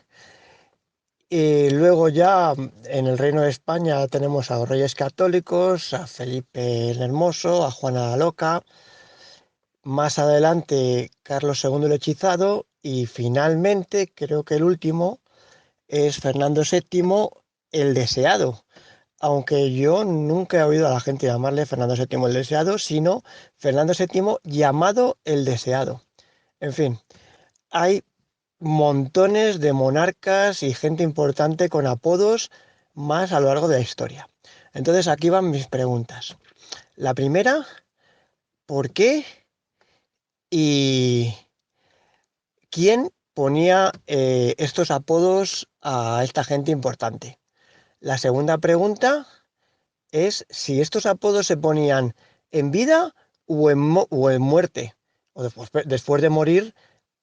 Y luego ya en el Reino de España tenemos a los Reyes Católicos, a Felipe el Hermoso, a Juana la Loca, más adelante Carlos II el Hechizado y finalmente, creo que el último, es Fernando VII el Deseado. Aunque yo nunca he oído a la gente llamarle Fernando VII el Deseado, sino Fernando VII llamado el Deseado. En fin, hay montones de monarcas y gente importante con apodos más a lo largo de la historia. Entonces aquí van mis preguntas. La primera, ¿por qué y quién ponía estos apodos a esta gente importante? La segunda pregunta es si estos apodos se ponían en vida o en muerte, o después de morir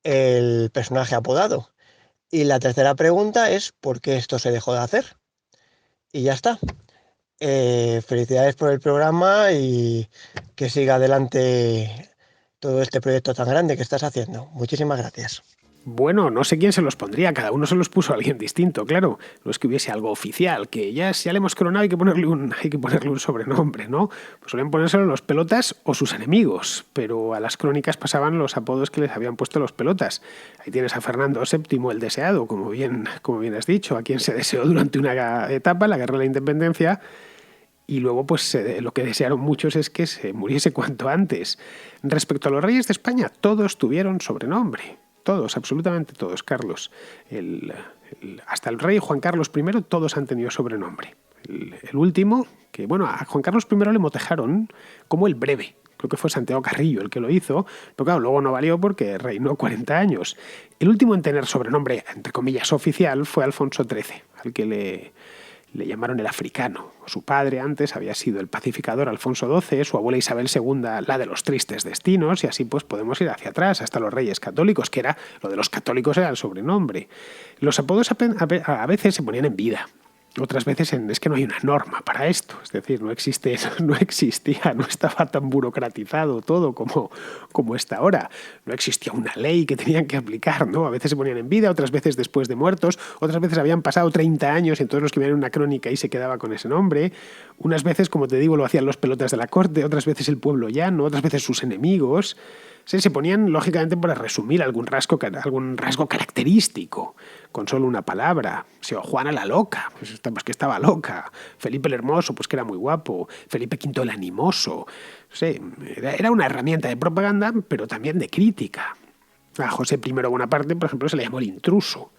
el personaje apodado. Y la tercera pregunta es ¿por qué esto se dejó de hacer? Y ya está. Felicidades por el programa y que siga adelante todo este proyecto tan grande que estás haciendo. Muchísimas gracias. Bueno, no sé quién se los pondría, cada uno se los puso a alguien distinto, claro. No es que hubiese algo oficial, que ya si le hemos coronado hay que ponerle un sobrenombre, ¿no? Pues solían ponérselo los pelotas o sus enemigos, pero a las crónicas pasaban los apodos que les habían puesto los pelotas. Ahí tienes a Fernando VII el Deseado, como bien has dicho, a quien se deseó durante una etapa, la Guerra de la Independencia, y luego pues lo que desearon muchos es que se muriese cuanto antes. Respecto a los reyes de España, todos tuvieron sobrenombre. Todos, absolutamente todos, Carlos. Hasta el rey Juan Carlos I, todos han tenido sobrenombre. El último, que bueno, a Juan Carlos I le motejaron como el Breve. Creo que fue Santiago Carrillo el que lo hizo, pero claro, luego no valió porque reinó 40 años. El último en tener sobrenombre, entre comillas, oficial, fue Alfonso XIII, al que Le llamaron el africano. Su padre antes había sido el pacificador Alfonso XII, su abuela Isabel II la de los tristes destinos, y así pues podemos ir hacia atrás hasta los reyes católicos, que era lo de los católicos era el sobrenombre. Los apodos a veces se ponían en vida. Otras veces es que no hay una norma para esto, es decir, no existía, no estaba tan burocratizado todo como está ahora. No existía una ley que tenían que aplicar, ¿no? A veces se ponían en vida, otras veces después de muertos, otras veces habían pasado 30 años y entonces los que veían una crónica y se quedaba con ese nombre. Unas veces, como te digo, lo hacían los pelotas de la corte, otras veces el pueblo llano, otras veces sus enemigos. Sí, se ponían, lógicamente, para resumir algún rasgo característico, con solo una palabra. O sea, Juana la loca, pues que estaba loca. Felipe el hermoso, pues que era muy guapo. Felipe V el animoso. Sí, era una herramienta de propaganda, pero también de crítica. A José I Bonaparte, por ejemplo, se le llamó el intruso.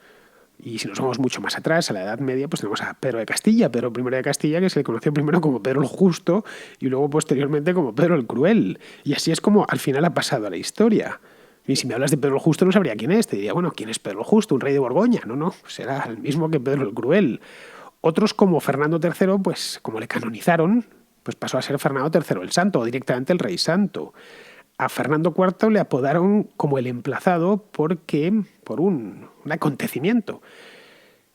Y si nos vamos mucho más atrás, a la Edad Media, pues tenemos a Pedro de Castilla, Pedro I de Castilla, que se le conoció primero como Pedro el Justo y luego posteriormente como Pedro el Cruel. Y así es como al final ha pasado a la historia. Y si me hablas de Pedro el Justo no sabría quién es. Te diría, bueno, ¿quién es Pedro el Justo? ¿Un rey de Borgoña? No, será el mismo que Pedro el Cruel. Otros como Fernando III, pues como le canonizaron, pues pasó a ser Fernando III el Santo o directamente el Rey Santo. A Fernando IV le apodaron como el emplazado por un acontecimiento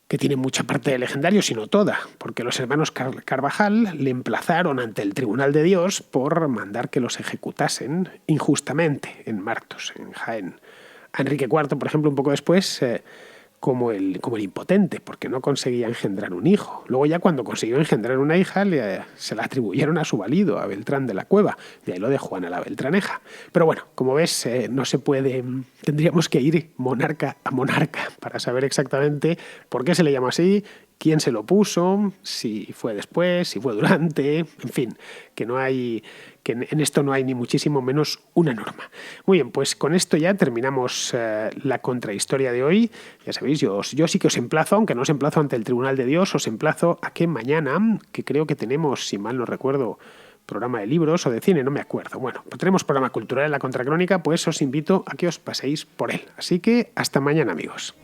que tiene mucha parte de legendario, sino toda, porque los hermanos Carvajal le emplazaron ante el Tribunal de Dios por mandar que los ejecutasen injustamente en Martos, en Jaén. A Enrique IV, por ejemplo, un poco después, como el impotente, porque no conseguía engendrar un hijo. Luego ya cuando consiguió engendrar una hija, se la atribuyeron a su valido, a Beltrán de la Cueva, de ahí lo de Juana la Beltraneja. Pero bueno, como ves, no se puede, tendríamos que ir monarca a monarca para saber exactamente por qué se le llama así, quién se lo puso, si fue después, si fue durante, en fin, que en esto no hay ni muchísimo menos una norma. Muy bien, pues con esto ya terminamos la contrahistoria de hoy. Ya sabéis, yo sí que os emplazo, aunque no os emplazo ante el Tribunal de Dios, os emplazo a que mañana, que creo que tenemos, si mal no recuerdo, programa de libros o de cine, no me acuerdo. Bueno, pues tenemos programa cultural en la Contracrónica, pues os invito a que os paséis por él. Así que hasta mañana, amigos.